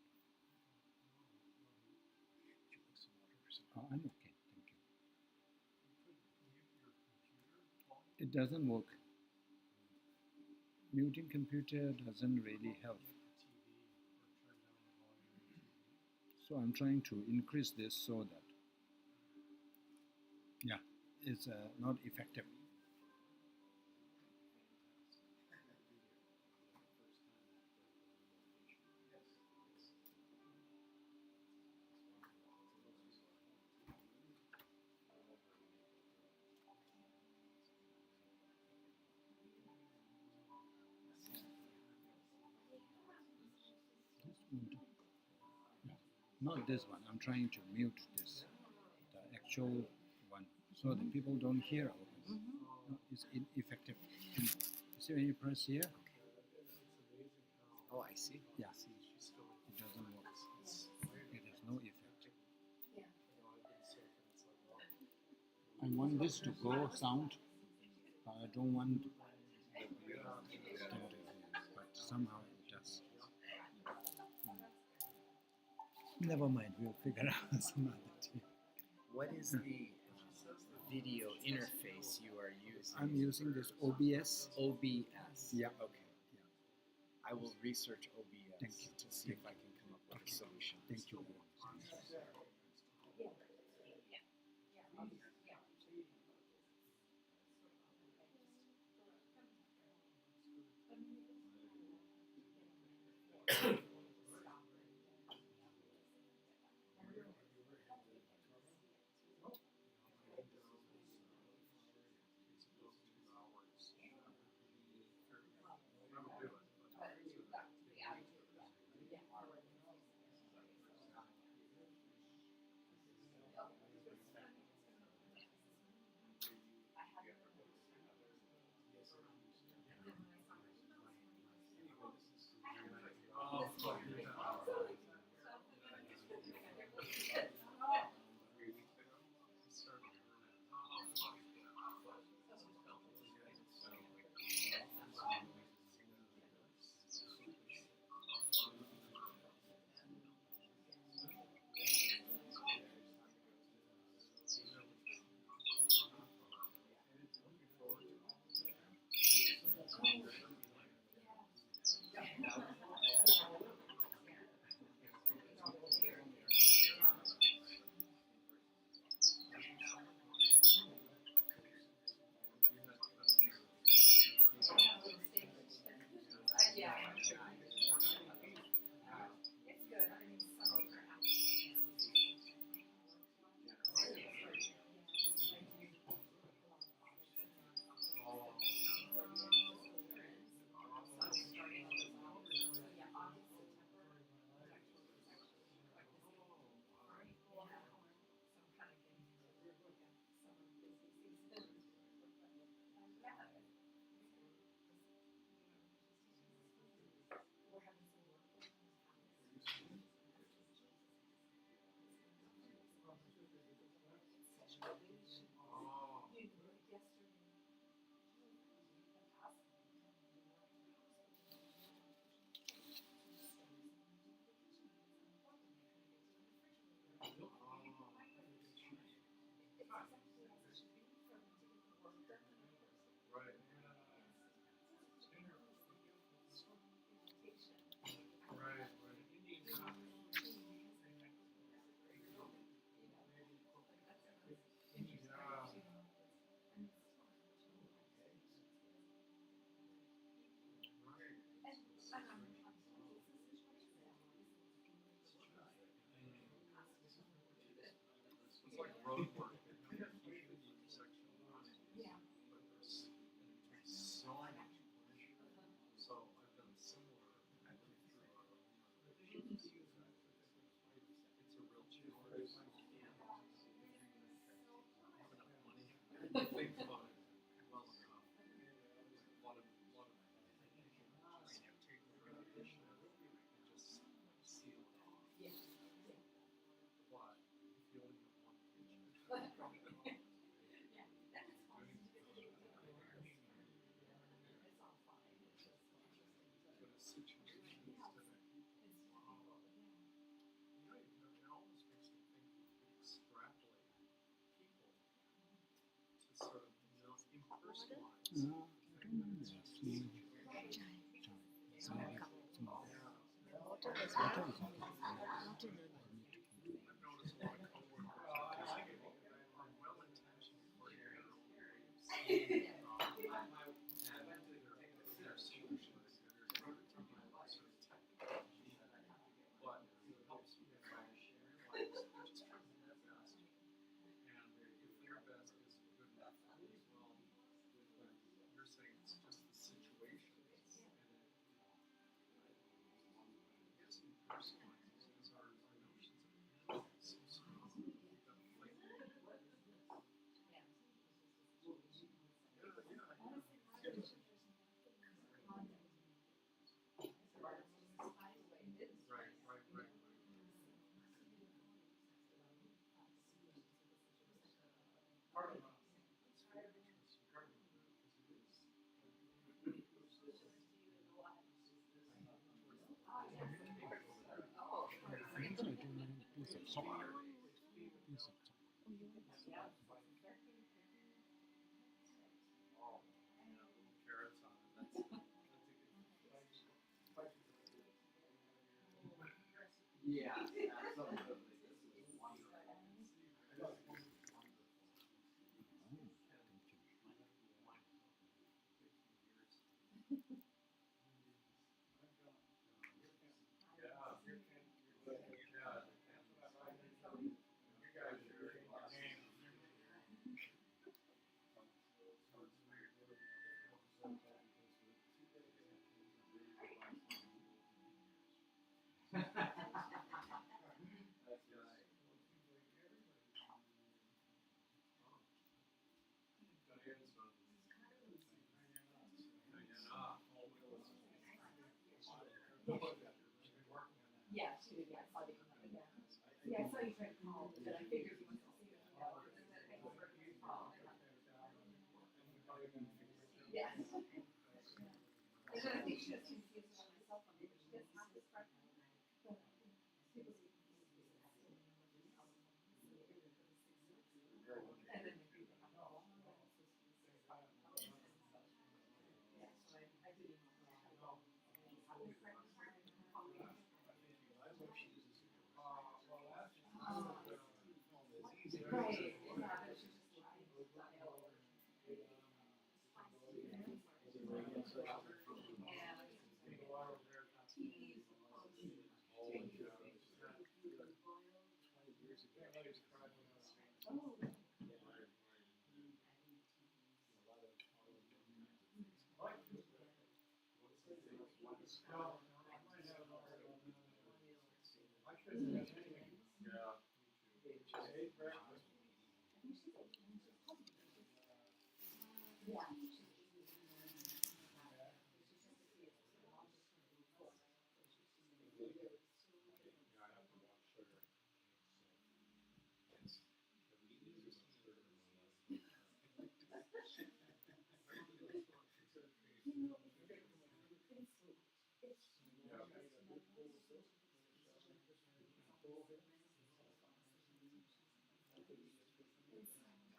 B: I'm okay, thank you. It doesn't work. Muting computer doesn't really help. So I'm trying to increase this so that, yeah, it's not effective. Not this one. I'm trying to mute this, the actual one, so that people don't hear our voice. No, it's ineffective. You see when you press here?
D: Oh, I see.
B: Yeah. It doesn't work. It has no effect. I want this to go sound, but I don't want them to hear. But somehow it does. Never mind, we'll figure out some other day.
D: What is the video interface you are using?
B: I'm using this OBS.
D: OBS.
B: Yeah.
D: Okay. I will research OBS
B: Thank you.
D: to see if I can come up with a solution.
B: Thank you.
E: Right. Right, right. Yeah. It's like road work. They have to keep the intersection running. But there's so much pressure. So I've done similar. I went through it's a real challenge. And have enough money to think about it well enough. A lot of just take the repetition and just seal it off. But if you only have one picture, but a situation is different. It almost makes me think we could extrapolate people to sort of impersonalize. I've noticed a lot of coworkers are well-intentioned for their own ways, and their solutions that are sort of technical, but it helps me if I realize they're just trying to do their best, and if their best isn't good enough for me, well, you're saying it's just the situation, and I guess in personalizes because our notions of reality is so strong. Right. Part of it's very interesting. Part of it oh, carrots on it. That's a good.
F: Yeah, absolutely. This is wonderful.
G: Yeah, she did. Yeah, I saw you. Yeah, I saw you trying to call, but I figured you must have seen it. Yes. And then I think she was confused on myself on it. She doesn't have this part. And then yeah, so I didn't know. Right.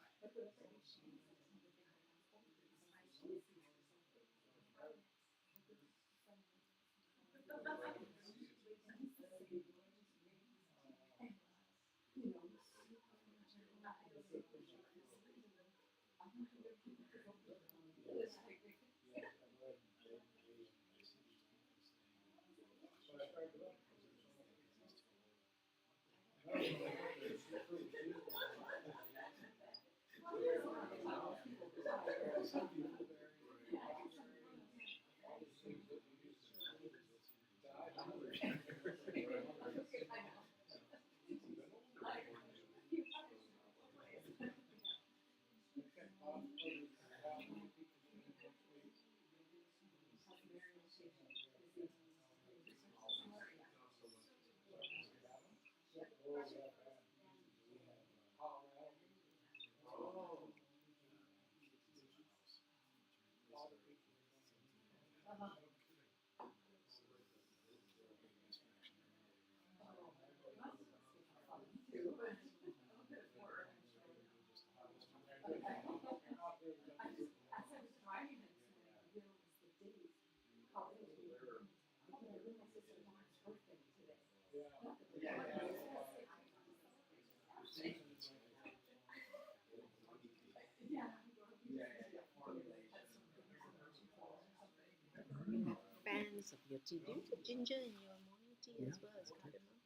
H: Fans of your tea. Do you put ginger in your morning tea as well as cardamom?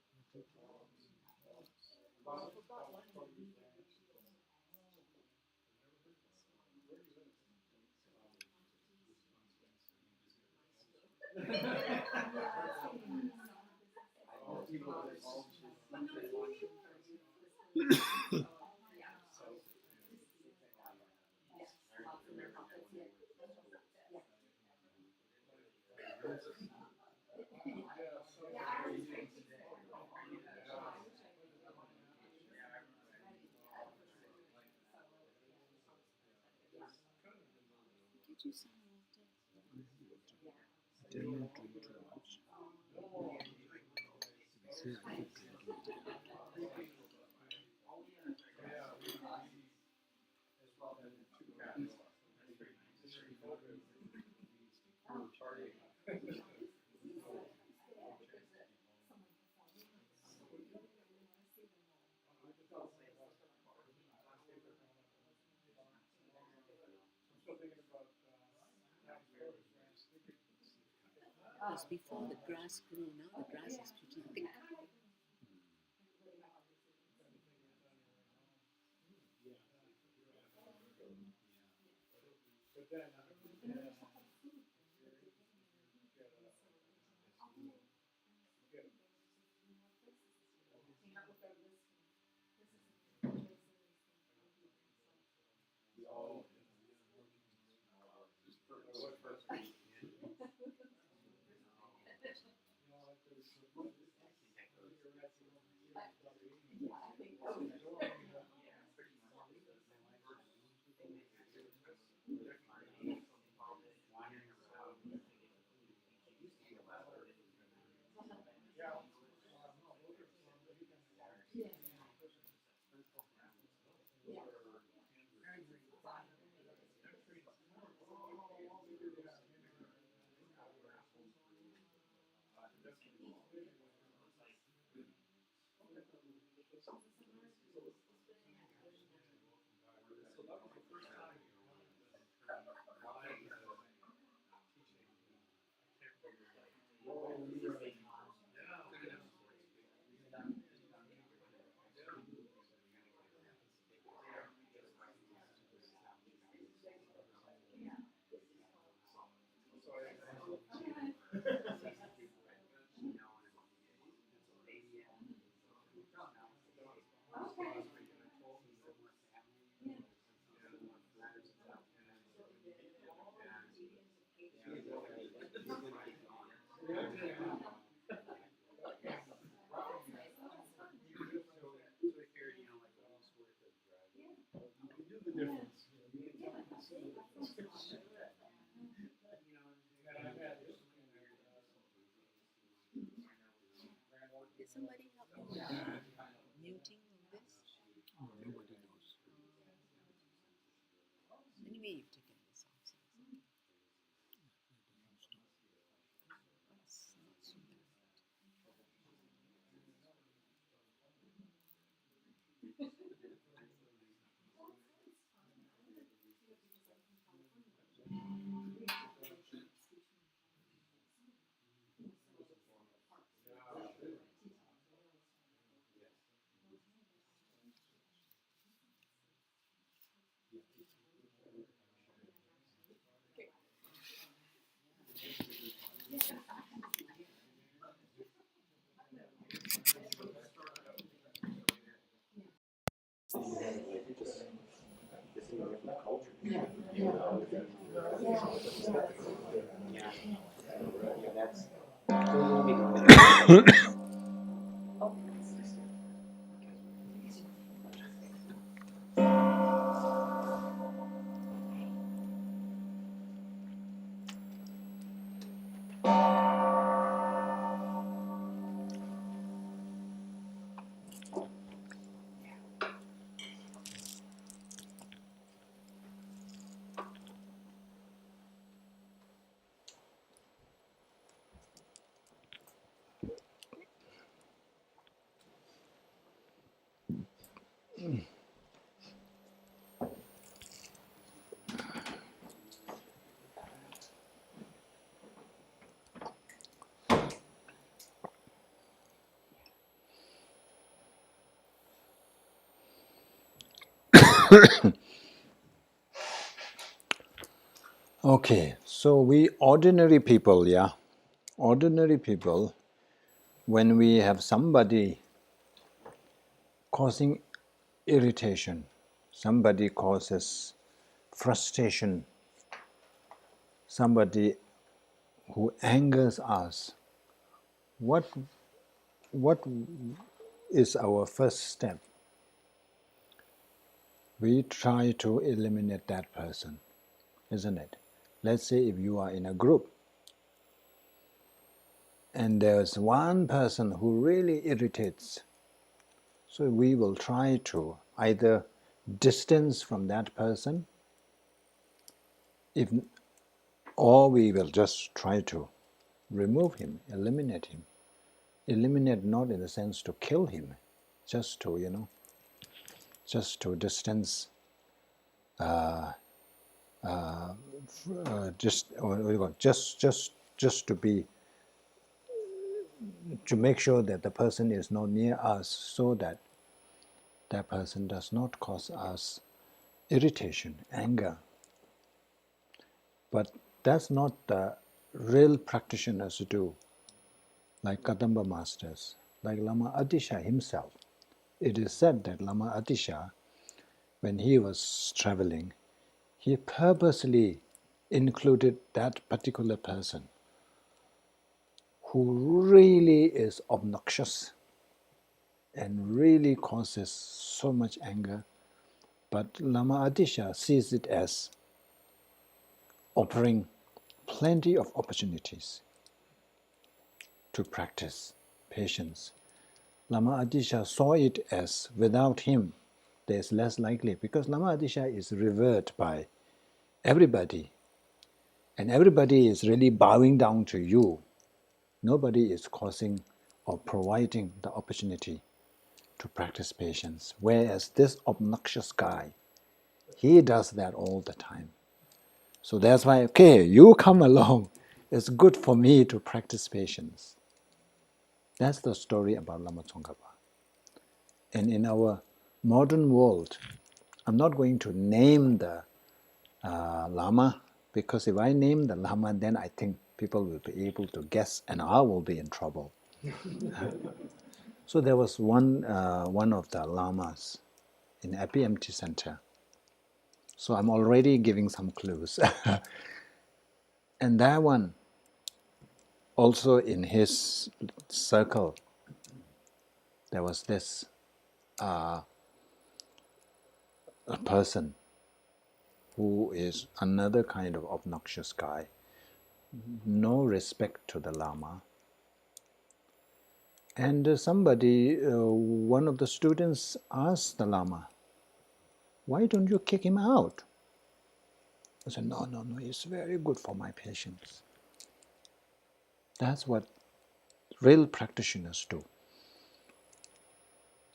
H: Get you some water.
B: I do not drink too much. See, I keep drinking tea.
H: Because before the grass grew, now the grass is pretty thick. Did somebody help you with muting on this?
B: Oh, nobody knows.
H: Maybe you've taken this off. So it's not so bad.
B: Okay, so we ordinary people, ordinary people, when we have somebody causing irritation, somebody causes frustration, somebody who angers us, what is our first step? We try to eliminate that person, isn't it? Let's say if you are in a group and there's one person who really irritates, so we will try to either distance from that person, if, or we will just try to remove him, eliminate him. Eliminate not in the sense to kill him, just to, just to distance, just to be, to make sure that the person is not near us, so that that person does not cause us irritation, anger. But that's not the real practitioners do, like Kadamba masters, like Lama Atisha himself. It is said that Lama Atisha, when he was traveling, he purposely included that particular person who really is obnoxious and really causes so much anger. But Lama Atisha sees it as offering plenty of opportunities to practice patience. Lama Atisha saw it as without him there's less likely, because Lama Atisha is revered by everybody, and everybody is really bowing down to you. Nobody is causing or providing the opportunity to practice patience, whereas this obnoxious guy, he does that all the time. So that's why, okay, you come along. It's good for me to practice patience. That's the story about Lama Tsongkhapa. And in our modern world, I'm not going to name the Lama, because if I name the Lama, then I think people will be able to guess and I will be in trouble. So there was one of the Lamas in EPMT Center. So I'm already giving some clues. And that one, also in his circle, there was this a person who is another kind of obnoxious guy, no respect to the Lama. And somebody, one of the students asked the Lama, why don't you kick him out? I said, no, it's very good for my patients. That's what real practitioners do.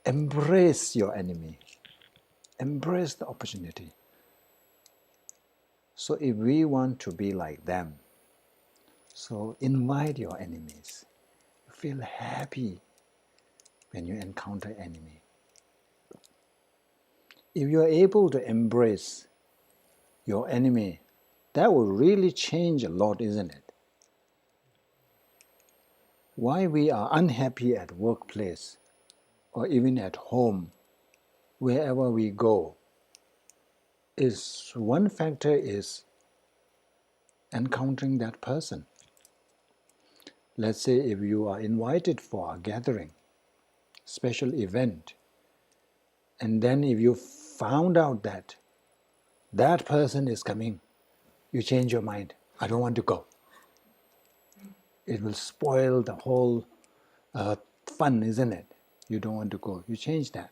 B: Embrace your enemy. Embrace the opportunity. So if we want to be like them, so invite your enemies. Feel happy when you encounter enemy. If you are able to embrace your enemy, that will really change a lot, isn't it? Why we are unhappy at workplace or even at home, wherever we go, is one factor is encountering that person. Let's say if you are invited for a gathering, special event, and then if you found out that that person is coming, you change your mind. I don't want to go. It will spoil the whole fun, isn't it? You don't want to go. You change that.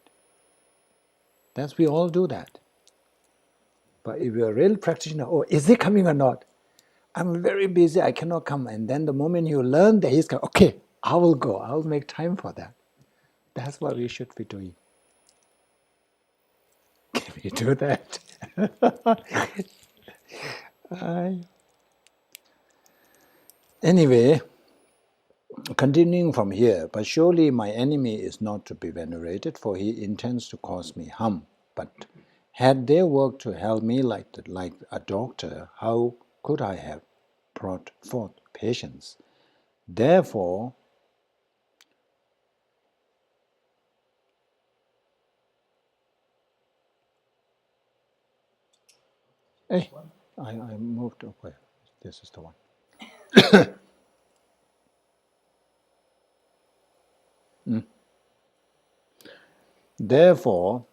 B: We all do that. But if you're a real practitioner, oh, is he coming or not? I'm very busy, I cannot come. And then the moment you learn that he's coming, okay, I will go. I will make time for that. That's what we should be doing. Can we do that? Anyway, continuing from here, but surely my enemy is not to be venerated, for he intends to cause me harm. But had they worked to help me like a doctor, how could I have brought forth patience? Therefore, I moved away. This is the one. Therefore,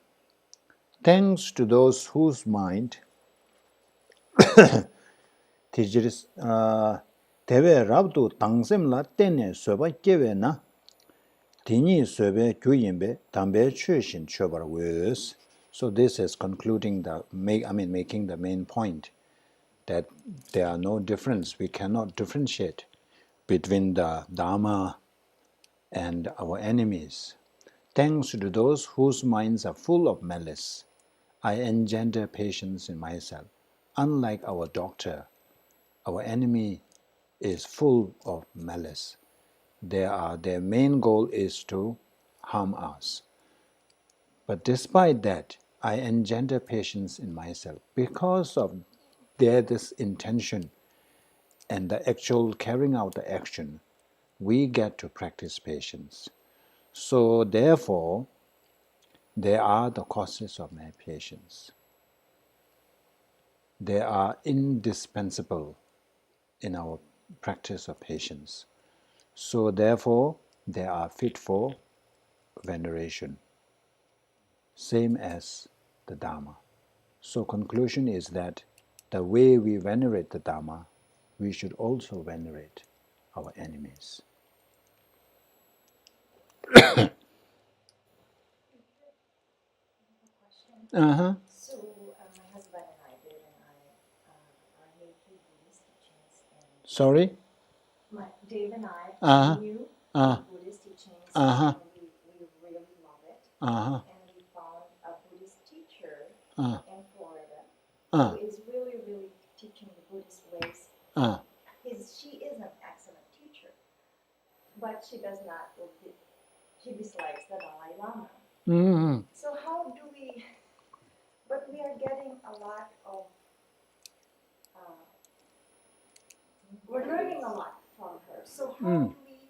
B: thanks to those whose mind Tijiris Tewe Rabdu Tangsem la Tene Soba Kewe na Tini Sobe Kyuyimbe Tambe Chushin Chobar Wes. So this is concluding making the main point that there are no difference. We cannot differentiate between the Dharma and our enemies. Thanks to those whose minds are full of malice, I engender patience in myself. Unlike our doctor, our enemy is full of malice. Their main goal is to harm us. But despite that, I engender patience in myself. Because of this intention and the actual carrying out the action, we get to practice patience. So therefore, they are the causes of my patience. They are indispensable in our practice of patience. So therefore, they are fit for veneration, same as the Dharma. So conclusion is that the way we venerate the Dharma, we should also venerate our enemies. Uh-huh.
I: So my husband and I, Dave and I, are making Buddhist teachings.
B: Sorry?
I: Dave and I
B: Uh-huh.
I: knew Buddhist teachings,
B: Uh-huh.
I: and we really love it.
B: Uh-huh.
I: And we found a Buddhist teacher
B: Uh-huh.
I: in Florida
B: Uh-huh.
I: who is really, really teaching the Buddhist ways.
B: Uh-huh.
I: She is an excellent teacher, but she does not. She dislikes the Dalai Lama.
B: Mm-hmm.
I: So how do we? But we are getting a lot of. We're learning a lot from her. So how do we,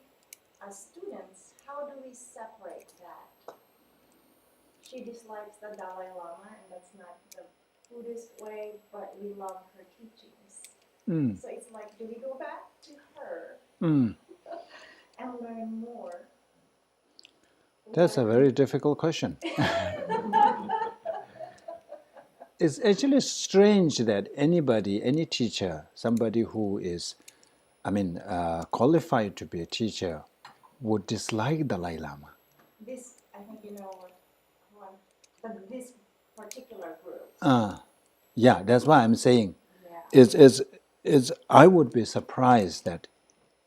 I: as students, how do we separate that? She dislikes the Dalai Lama, and that's not the Buddhist way, but we love her teachings. So it's like, do we go back to her and learn more?
B: That's a very difficult question. It's actually strange that any teacher, somebody who is, qualified to be a teacher, would dislike the Dalai Lama.
I: This, I think you know what, but this particular group.
B: Yeah, that's why I'm saying.
I: Yeah.
B: I would be surprised that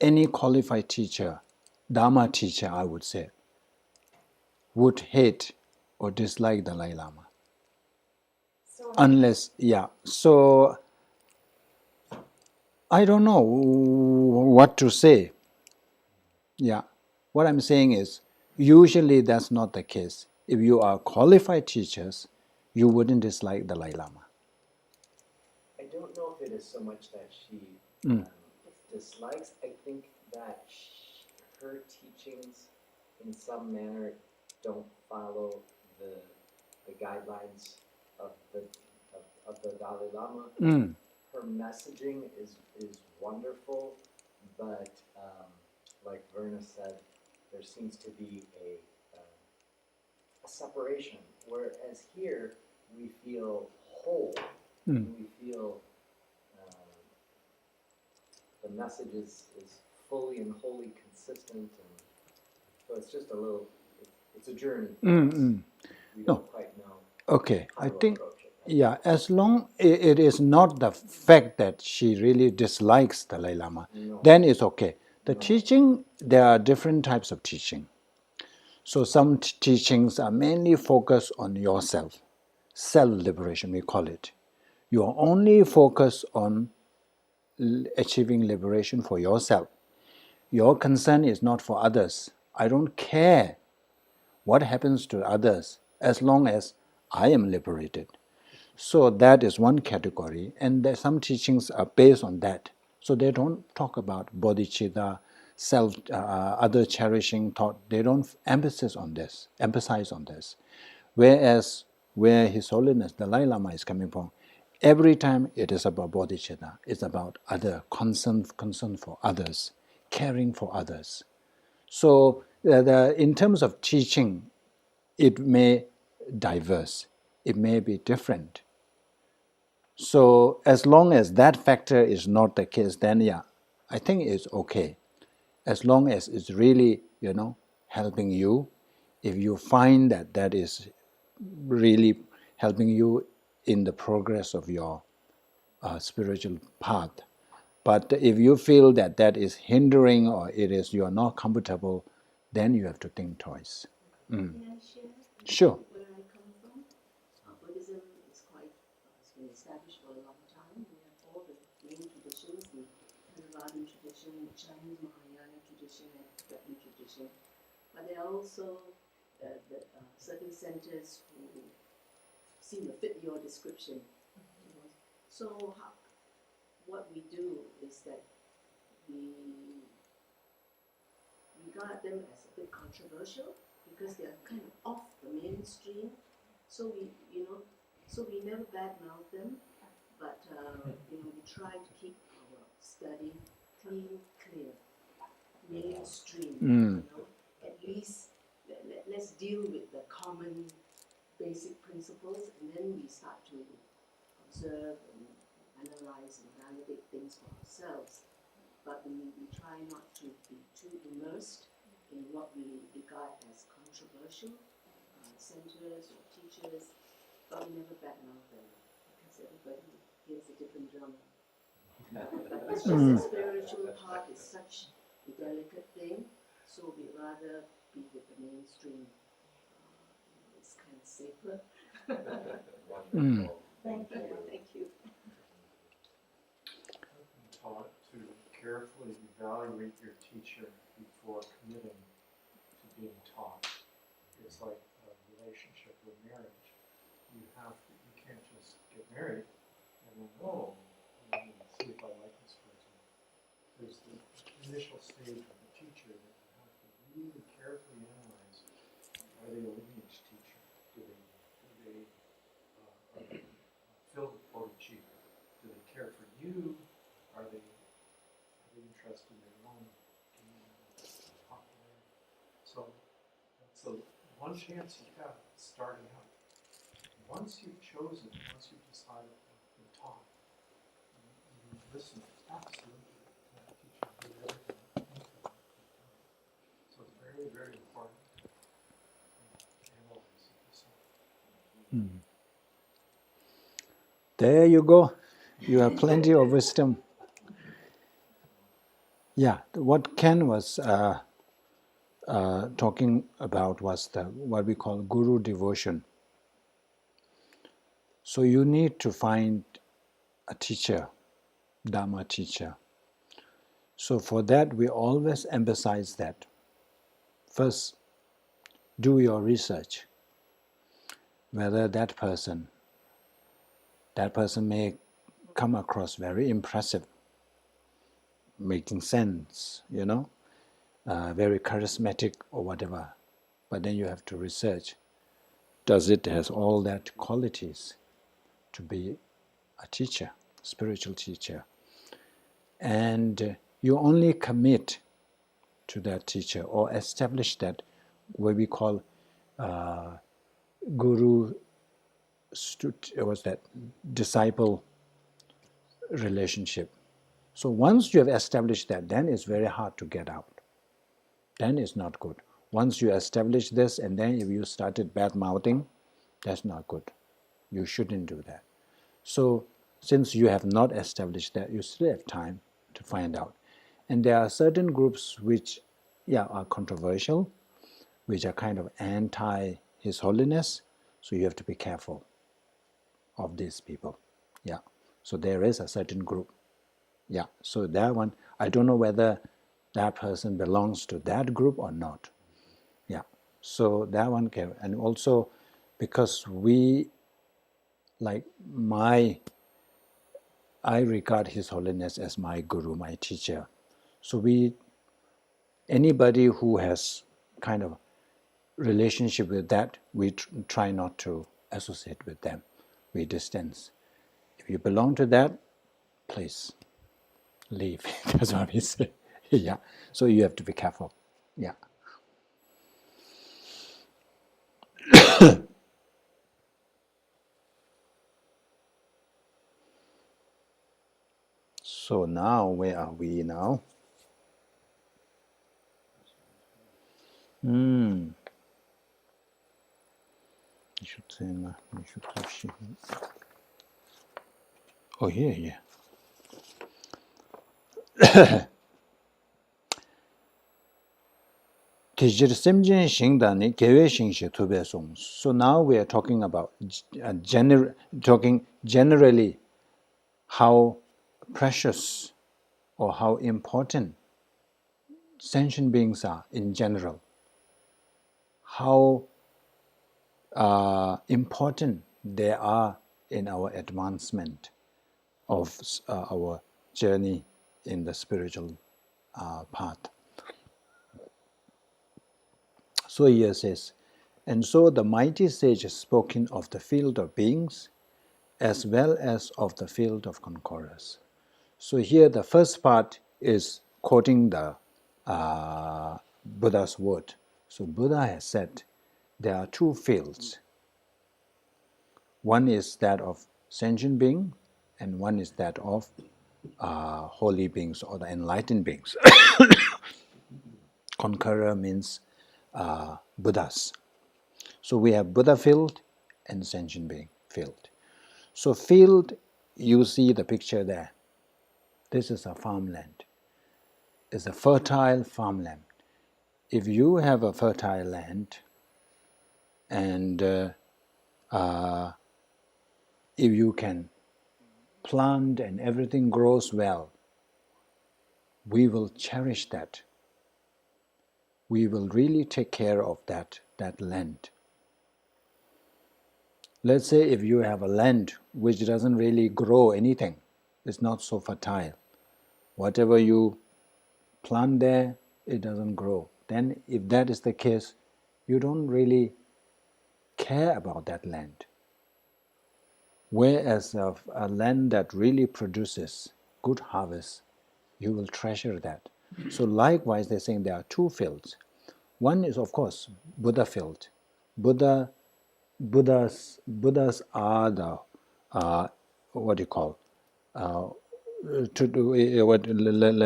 B: any qualified teacher, Dharma teacher, I would say, would hate or dislike the Dalai Lama.
I: So
B: Unless, yeah. So I don't know what to say. Yeah. What I'm saying is, usually that's not the case. If you are qualified teachers, you wouldn't dislike the Dalai Lama.
A: I don't know if it is so much that she dislikes. I think that her teachings, in some manner, don't follow the guidelines of the Dalai Lama. Her messaging is wonderful, but like Verna said, there seems to be a separation. Whereas here, we feel whole. We feel the message is fully and wholly consistent, and so it's just a little. It's a journey. For us. We don't quite know.
B: Okay,
A: how
B: I
A: to
B: think,
A: approach it.
B: yeah, as long it is not the fact that she really dislikes the Dalai Lama, then it's okay. The teaching, there are different types of teaching. So some teachings are mainly focused on yourself, self-liberation, we call it. You are only focused on achieving liberation for yourself. Your concern is not for others. I don't care what happens to others as long as I am liberated. So that is one category, and there some teachings are based on that. So they don't talk about bodhicitta, self, other cherishing thought. They don't emphasize on this. Whereas where His Holiness the Dalai Lama is coming from, every time it is about bodhicitta. It's about other concern for others, caring for others. So in terms of teaching, it may diverse. It may be different. So as long as that factor is not the case, then yeah, I think it's okay. As long as it's really, helping you, if you find that that is really helping you in the progress of your spiritual path. But if you feel that that is hindering or you are not comfortable, then you have to think twice.
H: Can I share
B: Sure.
H: where I come from? Buddhism is it's been established for a long time. We have all the main traditions, the Theravada tradition, the Chinese Mahayana tradition, and Tibetan tradition. But there are also certain centers who seem to fit your description. So what we do is that we regard them as a bit controversial because they are kind of off the mainstream. So we never badmouth them, but we try to keep our study clean, clear, mainstream. At least let's deal with the common basic principles, and then we start to observe and analyze and validate things for ourselves. But we try not to be too immersed in what we regard as controversial centers or teachers, but we never badmouth them because everybody hears a different drama. But it's just the spiritual part is such a delicate thing, so we'd rather be with the mainstream. It's kind of safer.
I: thank you.
H: Thank you.
E: I've been taught to carefully evaluate your teacher before committing to being taught. It's like a relationship with marriage. You can't just get married and then, see if I like this person. There's the initial stage with the teacher that you have to really carefully analyze. Are they a lineage teacher? Do they fill the bodhicitta? Do they care for you? Are they interested in their own popularity? So that's the one chance you have starting out. Once you've chosen, once you've decided and taught, you listen absolutely to that teacher, do everything. So it's very, very important to analyze yourself.
B: There you go. You have plenty of wisdom. Yeah, what Ken was talking about was what we call guru devotion. So you need to find a teacher, Dharma teacher. So for that, we always emphasize that. First, do your research, whether that person may come across very impressive, making sense, very charismatic or whatever. But then you have to research. Does it has all that qualities to be a teacher, spiritual teacher? And you only commit to that teacher or establish that what we call guru, disciple relationship. So once you have established that, then it's very hard to get out. Then it's not good. Once you establish this and then if you started bad mouthing, that's not good. You shouldn't do that. So since you have not established that, you still have time to find out. And there are certain groups which are controversial, which are kind of anti His Holiness, so you have to be careful of these people. Yeah. So there is a certain group. Yeah. So that one, I don't know whether that person belongs to that group or not. Yeah. So that one can, and also because I regard His Holiness as my guru, my teacher. So anybody who has kind of relationship with that, we try not to associate with them. We distance. If you belong to that, please leave. That's what we say. Yeah. So you have to be careful. Yeah. So now, where are we now? You should say, you should have. Oh, yeah. So now we are talking about generally how precious or how important sentient beings are in general. How important they are in our advancement of our journey in the spiritual path. So here says, and so the mighty sage has spoken of the field of beings as well as of the field of conquerors. So here the first part is quoting the Buddha's word. So Buddha has said there are two fields. One is that of sentient being, and one is that of holy beings or the enlightened beings. Conqueror means Buddhas. So we have Buddha field and sentient being field. So field, you see the picture there. This is a farmland. It's a fertile farmland. If you have a fertile land and if you can plant and everything grows well, we will cherish that. We will really take care of that land. Let's say if you have a land which doesn't really grow anything, it's not so fertile. Whatever you plant there, it doesn't grow. Then if that is the case, you don't really care about that land. Whereas a land that really produces good harvest, you will treasure that. So likewise, they're saying there are two fields. One is, of course, Buddha field. Buddhas are the what do you call? Let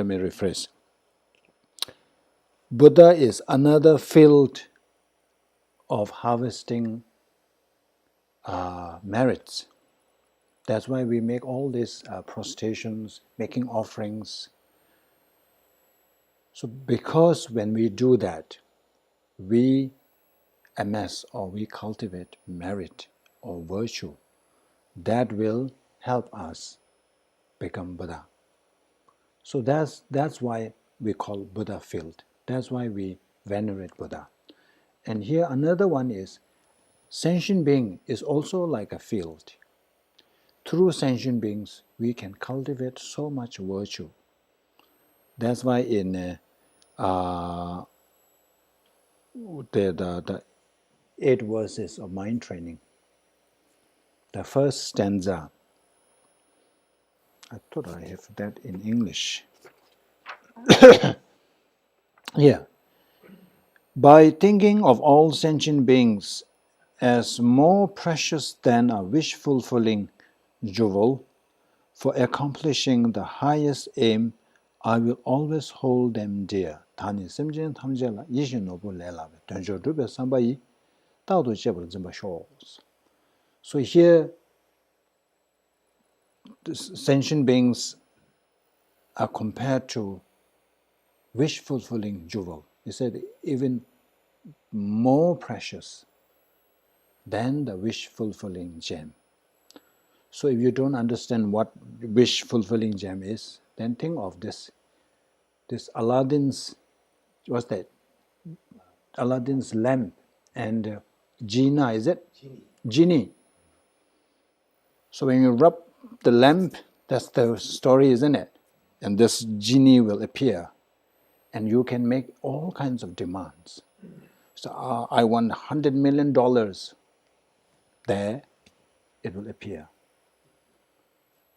B: me rephrase. Buddha is another field of harvesting merits. That's why we make all these prostrations, making offerings. So because when we do that, we amass or we cultivate merit or virtue that will help us become Buddha. So that's why we call Buddha field. That's why we venerate Buddha. And here another one is sentient being is also like a field. Through sentient beings, we can cultivate so much virtue. That's why in the 8 verses of mind training, the first stanza, I thought I have that in English. Yeah. By thinking of all sentient beings as more precious than a wish-fulfilling jewel, for accomplishing the highest aim, I will always hold them dear. Tani simjin tamjela yishin nobu lela donjo drube sambayi taudo jebel zimba shos. So here, the sentient beings are compared to wish-fulfilling jewel. He said even more precious than the wish-fulfilling gem. So if you don't understand what wish-fulfilling gem is, then think of this Aladdin's, what's that? Aladdin's lamp and Gina, is it? Genie. So when you rub the lamp, that's the story, isn't it? And this genie will appear, and you can make all kinds of demands. So I want $100 million. There, it will appear.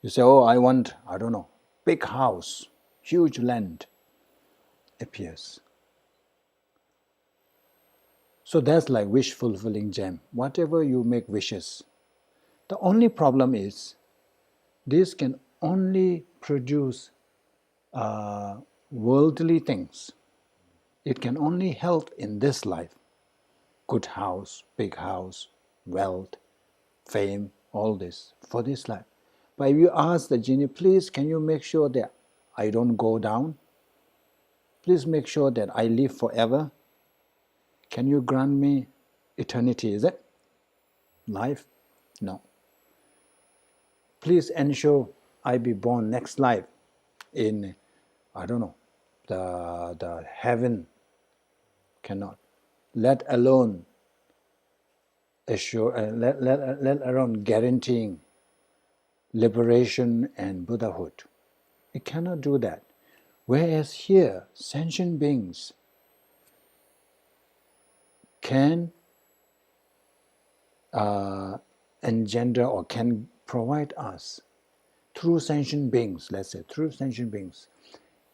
B: You say, oh, I want, I don't know, big house, huge land, appears. So that's like wish-fulfilling gem. Whatever you make wishes. The only problem is, this can only produce worldly things. It can only help in this life. Good house, big house, wealth, fame, all this, for this life. But if you ask the genie, please, can you make sure that I don't go down? Please make sure that I live forever. Can you grant me eternity, is it? Life? No. Please ensure I be born next life in, I don't know, the heaven. Cannot. Let alone assure, let alone guaranteeing liberation and Buddhahood. It cannot do that. Whereas here, sentient beings can engender or can provide us through sentient beings, let's say, through sentient beings,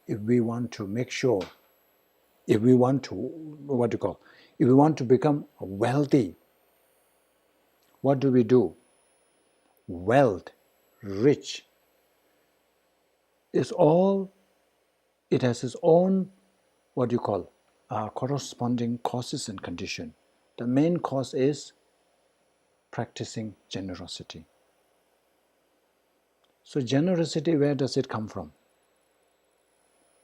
B: if we want to make sure, if we want to, if we want to become wealthy, what do? Wealth, rich, is all, it has its own, corresponding causes and condition. The main cause is practicing generosity. So generosity, where does it come from?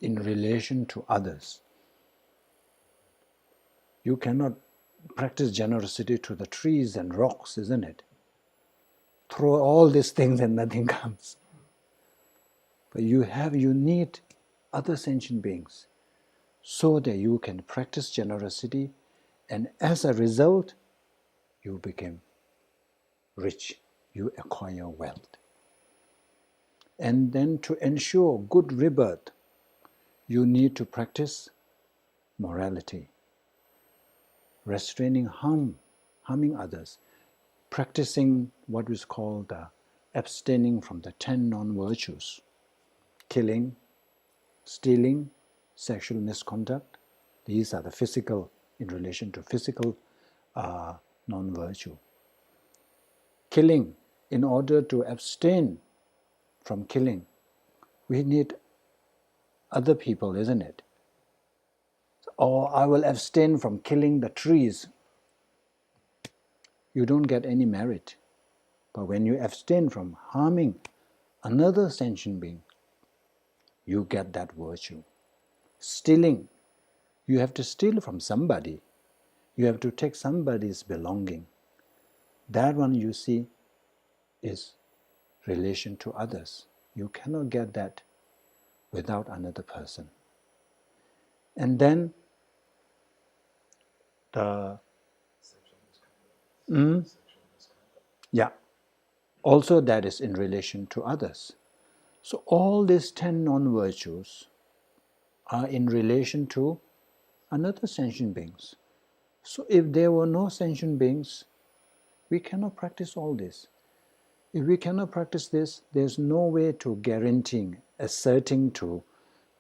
B: In relation to others. You cannot practice generosity to the trees and rocks, isn't it? Throw all these things and nothing comes. But you need other sentient beings so that you can practice generosity, and as a result, you become rich, you acquire wealth. And then to ensure good rebirth, you need to practice morality, restraining harming others, practicing what is called abstaining from the 10 non-virtues, killing, stealing, sexual misconduct. These are the physical, in relation to physical non-virtue. Killing, in order to abstain from killing, we need other people, isn't it? Or I will abstain from killing the trees. You don't get any merit. But when you abstain from harming another sentient being, you get that virtue. Stealing, you have to steal from somebody. You have to take somebody's belonging. That one, you see, is relation to others. You cannot get that without another person. And then the yeah, also that is in relation to others. So all these 10 non-virtues are in relation to another sentient beings. So if there were no sentient beings, we cannot practice all this. If we cannot practice this, there's no way to guaranteeing, asserting to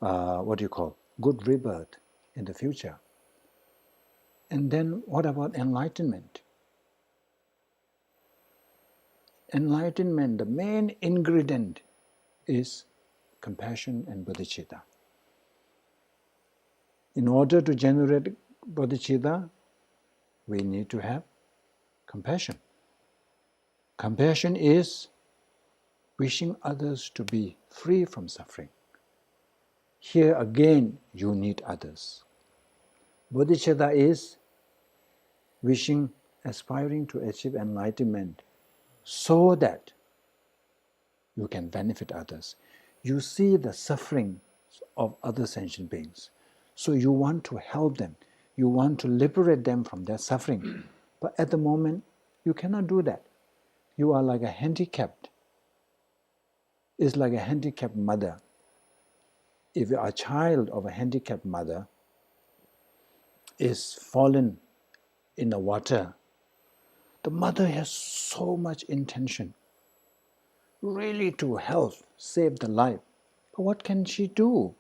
B: good rebirth in the future. And then what about enlightenment? Enlightenment, the main ingredient is compassion and bodhicitta. In order to generate bodhicitta, we need to have compassion. Compassion is wishing others to be free from suffering. Here again, you need others. Bodhicitta is wishing, aspiring to achieve enlightenment so that you can benefit others. You see the suffering of other sentient beings, so you want to help them. You want to liberate them from their suffering. But at the moment, you cannot do that. You are like a handicapped. It's like a handicapped mother. If a child of a handicapped mother is fallen in the water, the mother has so much intention really to help save the life. But what can she do?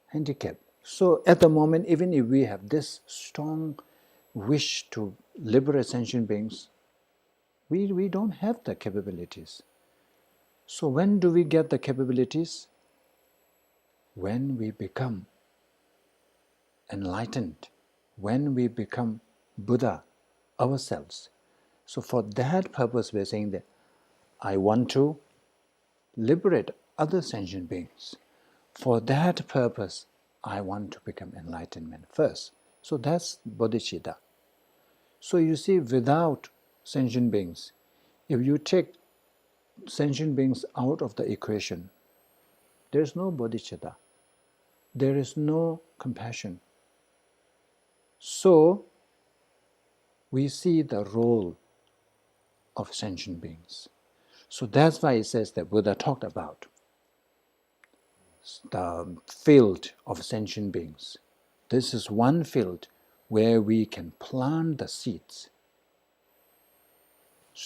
B: Handicapped. So at the moment, even if we have this strong wish to liberate sentient beings, we don't have the capabilities. So when do we get the capabilities? When we become enlightened, when we become Buddha ourselves. So for that purpose, we're saying that I want to liberate other sentient beings. For that purpose, I want to become enlightenment first. So that's bodhicitta. So you see, without sentient beings, if you take sentient beings out of the equation, there is no bodhicitta. There is no compassion. So we see the role of sentient beings. So that's why it says that Buddha talked about the field of sentient beings. This is one field where we can plant the seeds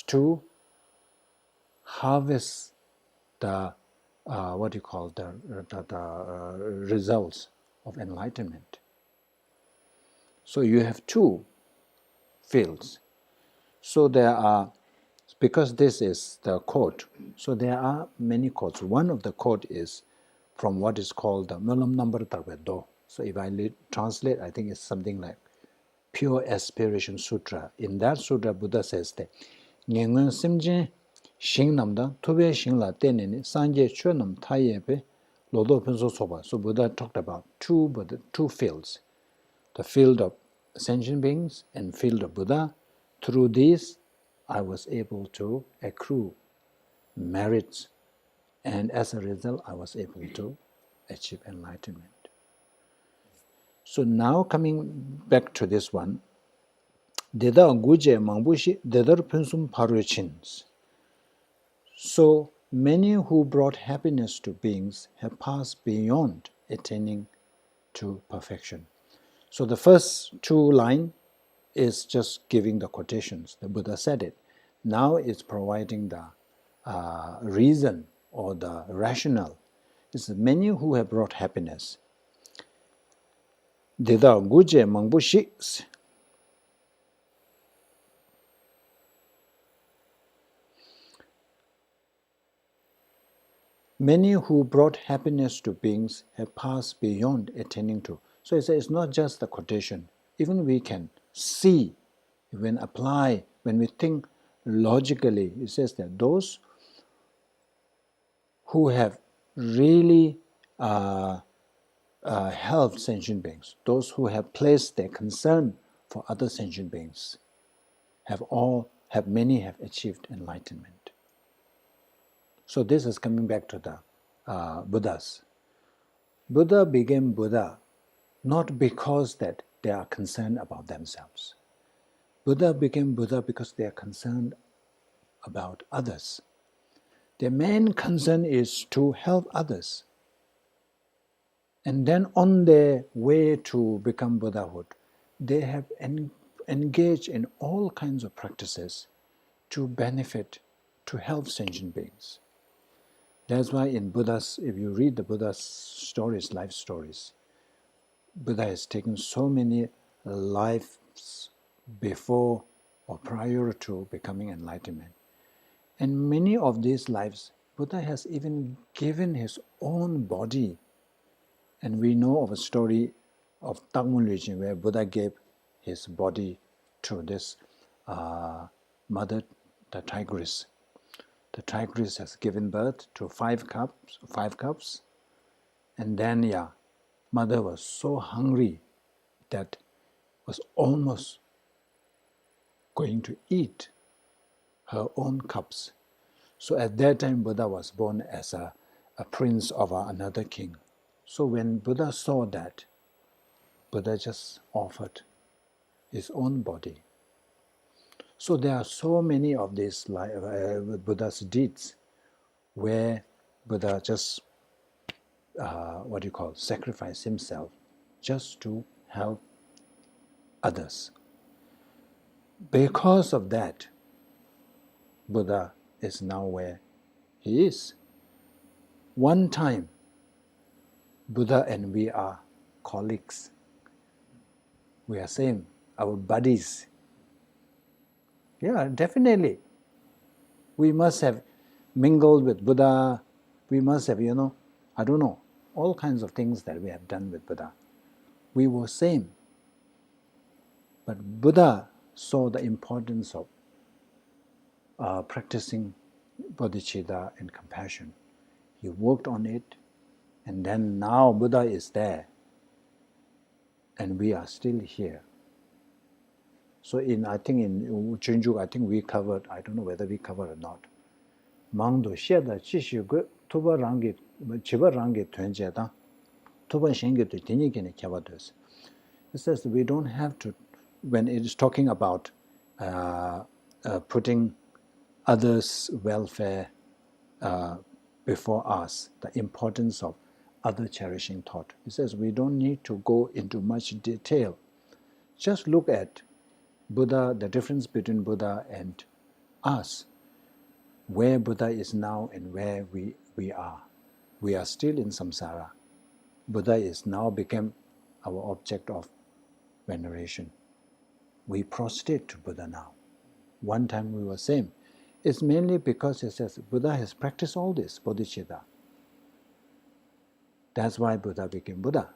B: to harvest the results of enlightenment. So you have two fields. So there are, because this is the quote, so there are many quotes. One of the quote is from what is called the Melam Number Tarvedo. So if I translate, I think it's something like Pure Aspiration Sutra. In that sutra, Buddha says that Nyengun Simjin Shing Namda Tobe Shing La Tenene Sanje Chönam Tayepe Lodo Penso Soba. So Buddha talked about two fields, the field of sentient beings and field of Buddha. Through these, I was able to accrue merits, and as a result, I was able to achieve enlightenment. So now coming back to this one, Deda Guje Mangbushi Dedar Pensum Paruchins. So many who brought happiness to beings have passed beyond attaining to perfection. So the first two lines is just giving the quotations. The Buddha said it. Now it's providing the reason or the rationale. It's many who have brought happiness. Deda Guje Mangbushi. Many who brought happiness to beings have passed beyond attaining to. So it's not just the quotation. Even we can see, when apply, when we think logically, it says that those who have really helped sentient beings, those who have placed their concern for other sentient beings, many have achieved enlightenment. So this is coming back to the Buddhas. Buddha became Buddha not because that they are concerned about themselves. Buddha became Buddha because they are concerned about others. Their main concern is to help others. And then on their way to become Buddhahood, they have engaged in all kinds of practices to benefit, to help sentient beings. That's why in Buddha's, if you read the Buddha's stories, life stories, Buddha has taken so many lives before or prior to becoming enlightenment. And many of these lives, Buddha has even given his own body. And we know of a story of Tangmun region where Buddha gave his body to this mother, the tigress. The tigress has given birth to five cubs, and then mother was so hungry that was almost going to eat her own cubs. So at that time Buddha was born as a prince of another king. So when Buddha saw that, Buddha just offered his own body. So there are so many of these Buddha's deeds where Buddha just sacrifice himself just to help others. Because of that, Buddha is now where he is. One time, Buddha and we are colleagues. We are same, our buddies. Yeah, definitely. We must have mingled with Buddha. We must have, I don't know, all kinds of things that we have done with Buddha. We were same. But Buddha saw the importance of practicing bodhicitta and compassion. He worked on it, and then now Buddha is there, and we are still here. So I think in Junju, I think we covered, I don't know whether we covered or not. Mangdo sheda chishu gu tuba rangi, chiba rangi tuenje da, tuba shengi tu tinyi kene kyabados. It says we don't have to, when it is talking about putting others' welfare before us, the importance of other cherishing thought. It says we don't need to go into much detail. Just look at Buddha, the difference between Buddha and us, where Buddha is now and where we are. We are still in samsara. Buddha is now become our object of veneration. We prostrate to Buddha now. One time we were same. It's mainly because it says Buddha has practiced all this, bodhicitta. That's why Buddha became Buddha.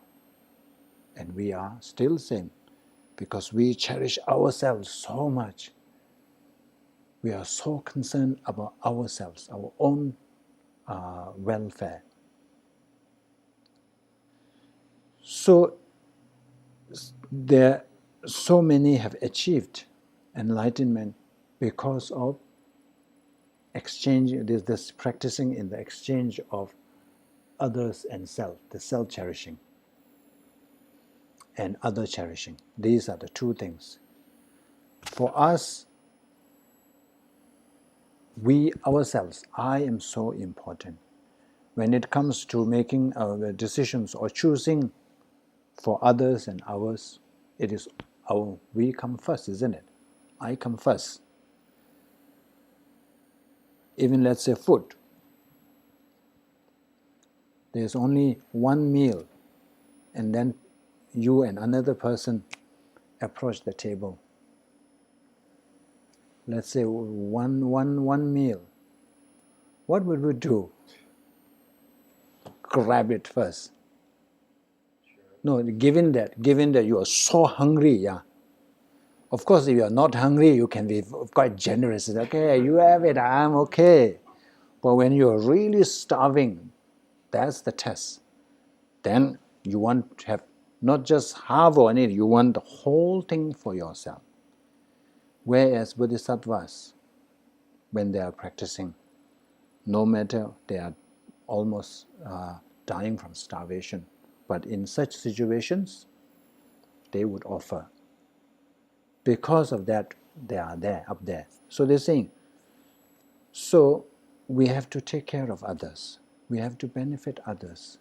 B: And we are still same, because we cherish ourselves so much. We are so concerned about ourselves, our own welfare. So so many have achieved enlightenment because of exchange, this practicing in the exchange of others and self, the self-cherishing and other cherishing. These are the two things. For us, we ourselves, I am so important. When it comes to making decisions or choosing for others and ours, it is we come first, isn't it? I come first. Even let's say food. There's only one meal, and then you and another person approach the table. Let's say one meal. What would we do? Grab it first.
C: Sure.
B: No, given that you are so hungry, Of course, if you are not hungry, you can be quite generous. Okay, you have it, I'm okay. But when you are really starving, that's the test. Then you want to have not just half or anything, you want the whole thing for yourself. Whereas Bodhisattvas, when they are practicing, no matter they are almost dying from starvation, but in such situations, they would offer. Because of that, they are there, up there. So they're saying, so we have to take care of others. We have to benefit others.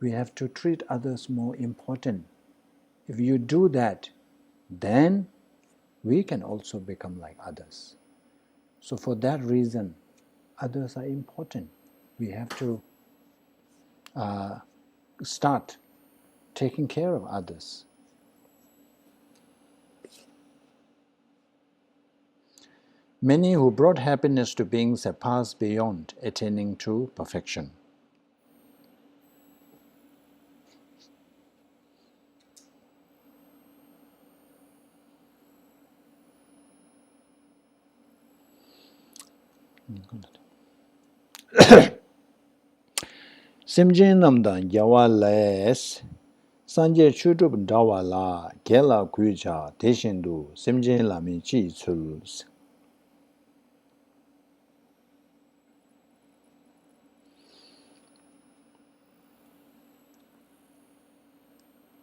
B: We have to treat others more important. If you do that, then we can also become like others. So for that reason, others are important. We have to start taking care of others. Many who brought happiness to beings have passed beyond attaining to perfection. Simjin namdan yawa les sanje chudub dawa la gela guja deshindu simjin lami chi chul.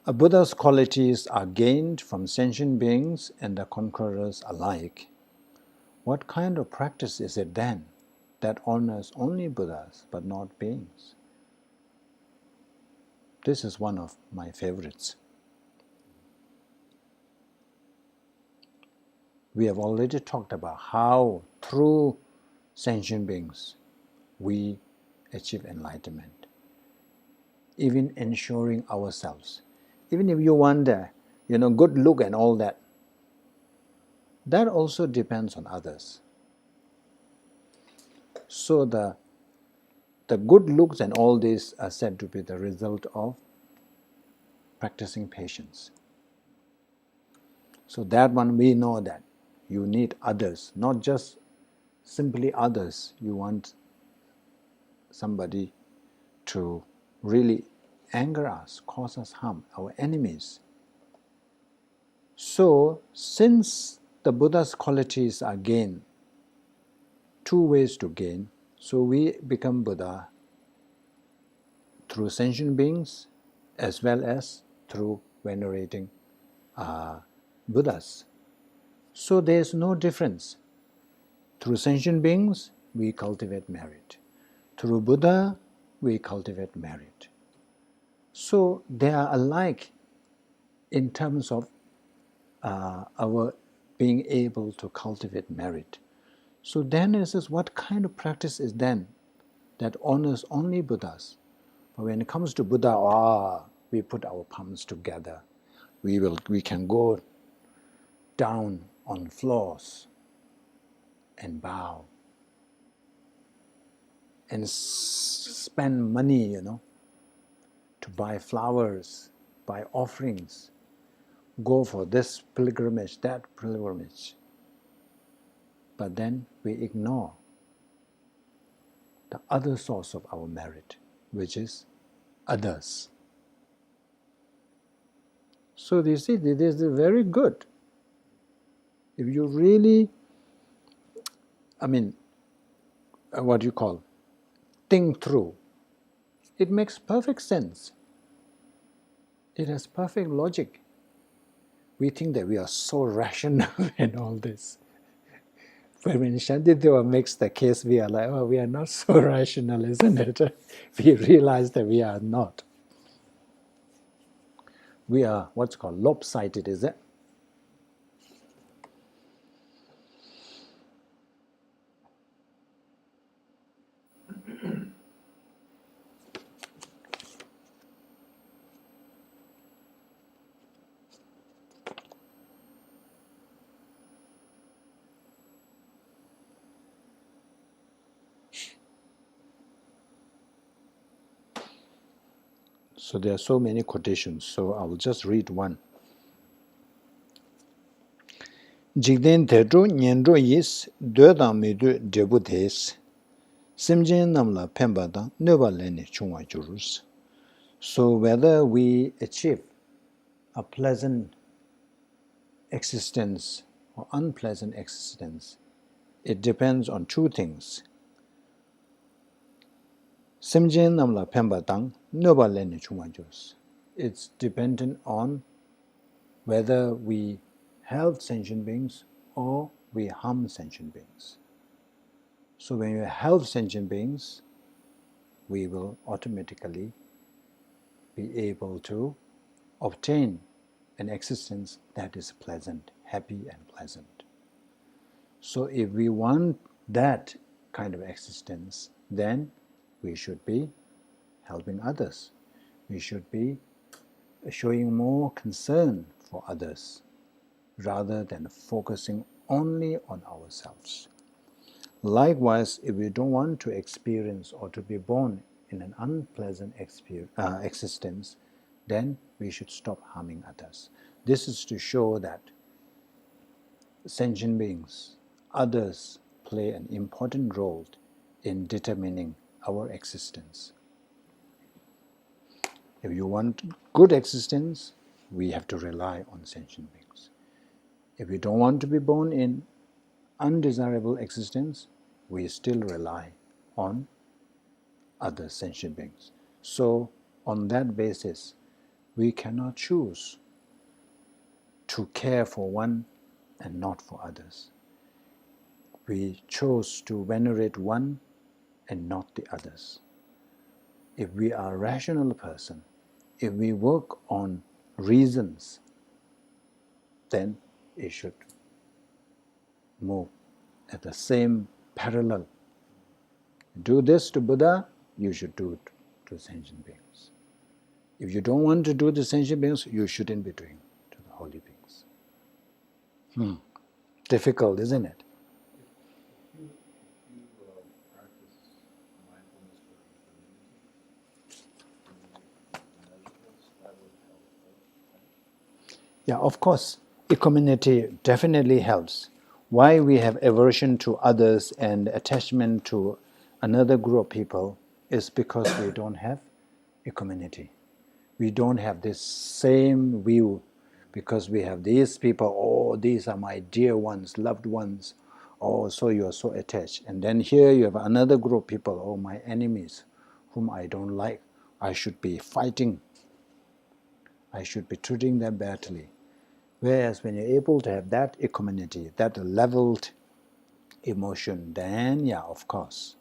B: A Buddha's qualities are gained from sentient beings and the conquerors alike. What kind of practice is it then that honors only Buddhas but not beings? This is one of my favorites. We have already talked about how through sentient beings we achieve enlightenment, even ensuring ourselves. Even if you want good look and all that, that also depends on others. So the good looks and all this are said to be the result of practicing patience. So that one we know that you need others, not just simply others. You want somebody to really anger us, cause us harm, our enemies. So since the Buddha's qualities are gained, two ways to gain, so we become Buddha through sentient beings as well as through venerating Buddhas. So there is no difference. Through sentient beings, we cultivate merit. Through Buddha, we cultivate merit. So they are alike in terms of our being able to cultivate merit. So then it says, what kind of practice is then that honors only Buddhas? But when it comes to Buddha, we put our palms together. We can go down on floors and bow and spend money, to buy flowers, buy offerings, go for this pilgrimage, that pilgrimage. But then we ignore the other source of our merit, which is others. So you see, this is very good. If you really, what you call, think through, it makes perfect sense. It has perfect logic. We think that we are so rational and all this. But when Shantideva makes the case, we are like, we are not so rational, isn't it? We realize that we are not. We are what's called lopsided, is it? So there are so many quotations, so I will just read one. Jigden Tedro Nyendro Yis, Dödam Midu Debutes, Simjin Namla Pembada, Nova Lene Chungwa Jurus. So whether we achieve a pleasant existence or unpleasant existence, it depends on two things. Simjin Namla Pembadang, Nova Lene Chungwa Jurus. It's dependent on whether we help sentient beings or we harm sentient beings. So when you help sentient beings, we will automatically be able to obtain an existence that is pleasant, happy and pleasant. So if we want that kind of existence, then we should be helping others. We should be showing more concern for others rather than focusing only on ourselves. Likewise, if we don't want to experience or to be born in an unpleasant existence, then we should stop harming others. This is to show that sentient beings, others, play an important role in determining our existence. If you want good existence, we have to rely on sentient beings. If we don't want to be born in undesirable existence, we still rely on other sentient beings. So, on that basis, we cannot choose to care for one and not for others. We chose to venerate one and not the others. If we are a rational person, if we work on reasons, then it should move at the same parallel. Do this to Buddha, you should do it to sentient beings. If you don't want to do the sentient beings, you shouldn't be doing to the holy beings. Difficult, isn't it?
C: If you practice mindfulness for equanimity, that would help.
B: Yeah, of course, equanimity definitely helps. Why we have aversion to others and attachment to another group of people is because we don't have equanimity. We don't have this same view because we have these people, oh, these are my dear ones, loved ones, oh, so you are so attached. And then here you have another group of people, oh, my enemies, whom I don't like. I should be fighting. I should be treating them badly. Whereas when you're able to have that equanimity, that leveled emotion, then, yeah, of course,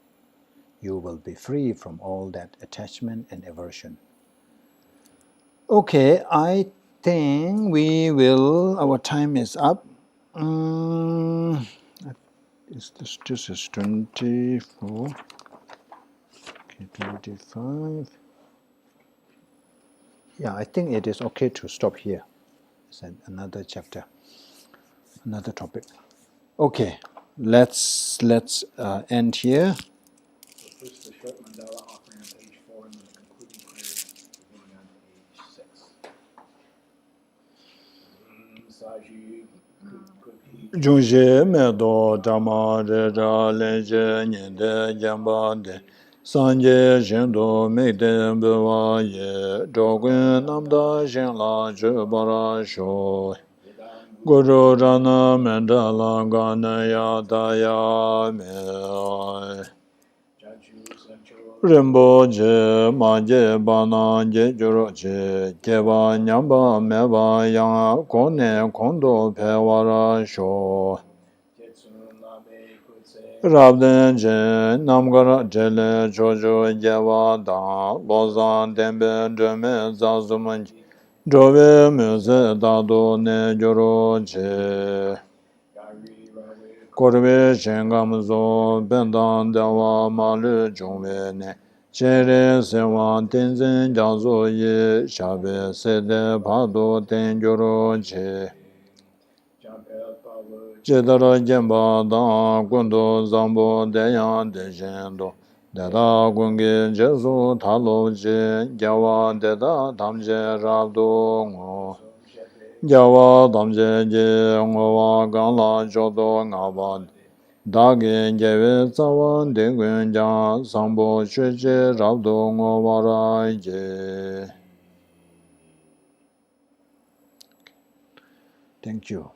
B: you will be free from all that attachment and aversion. Okay, I think we will, our time is up. This is 24, okay, 25. Yeah, I think it is okay to stop here. It's another chapter, another topic. Okay, let's end here.
A: So first the short mandala offering on page 4 and then the concluding prayer beginning on page 6. Saji
B: Jungje medo dhamma re ra lenje nyende jamba de sanje jendo mekden bewa ye dogun namda jenla jubara sho guru rana mendala gana ya daya me Rinpoche manje bana je juro che keba nyamba meba yang kone kondo pewara sho Rabden je namgara jele jojo yewa da lozan dembe dreme zazuman drove muse dado ne juro che Korwe shengamzo bendan dewa malu jungwe ne chere sewa tenzin janzo ye shabe sede pado tenjoro che Chedara jemba dan gundo zambo deyan dejendo Deda gungi jesu talo je gyawa deda tamje rabdo ngo Jawa damje je ngwa gala jodo ngaba dagin jewe sawan dengun ja sambo cheche rabdo ngwa je. Thank you.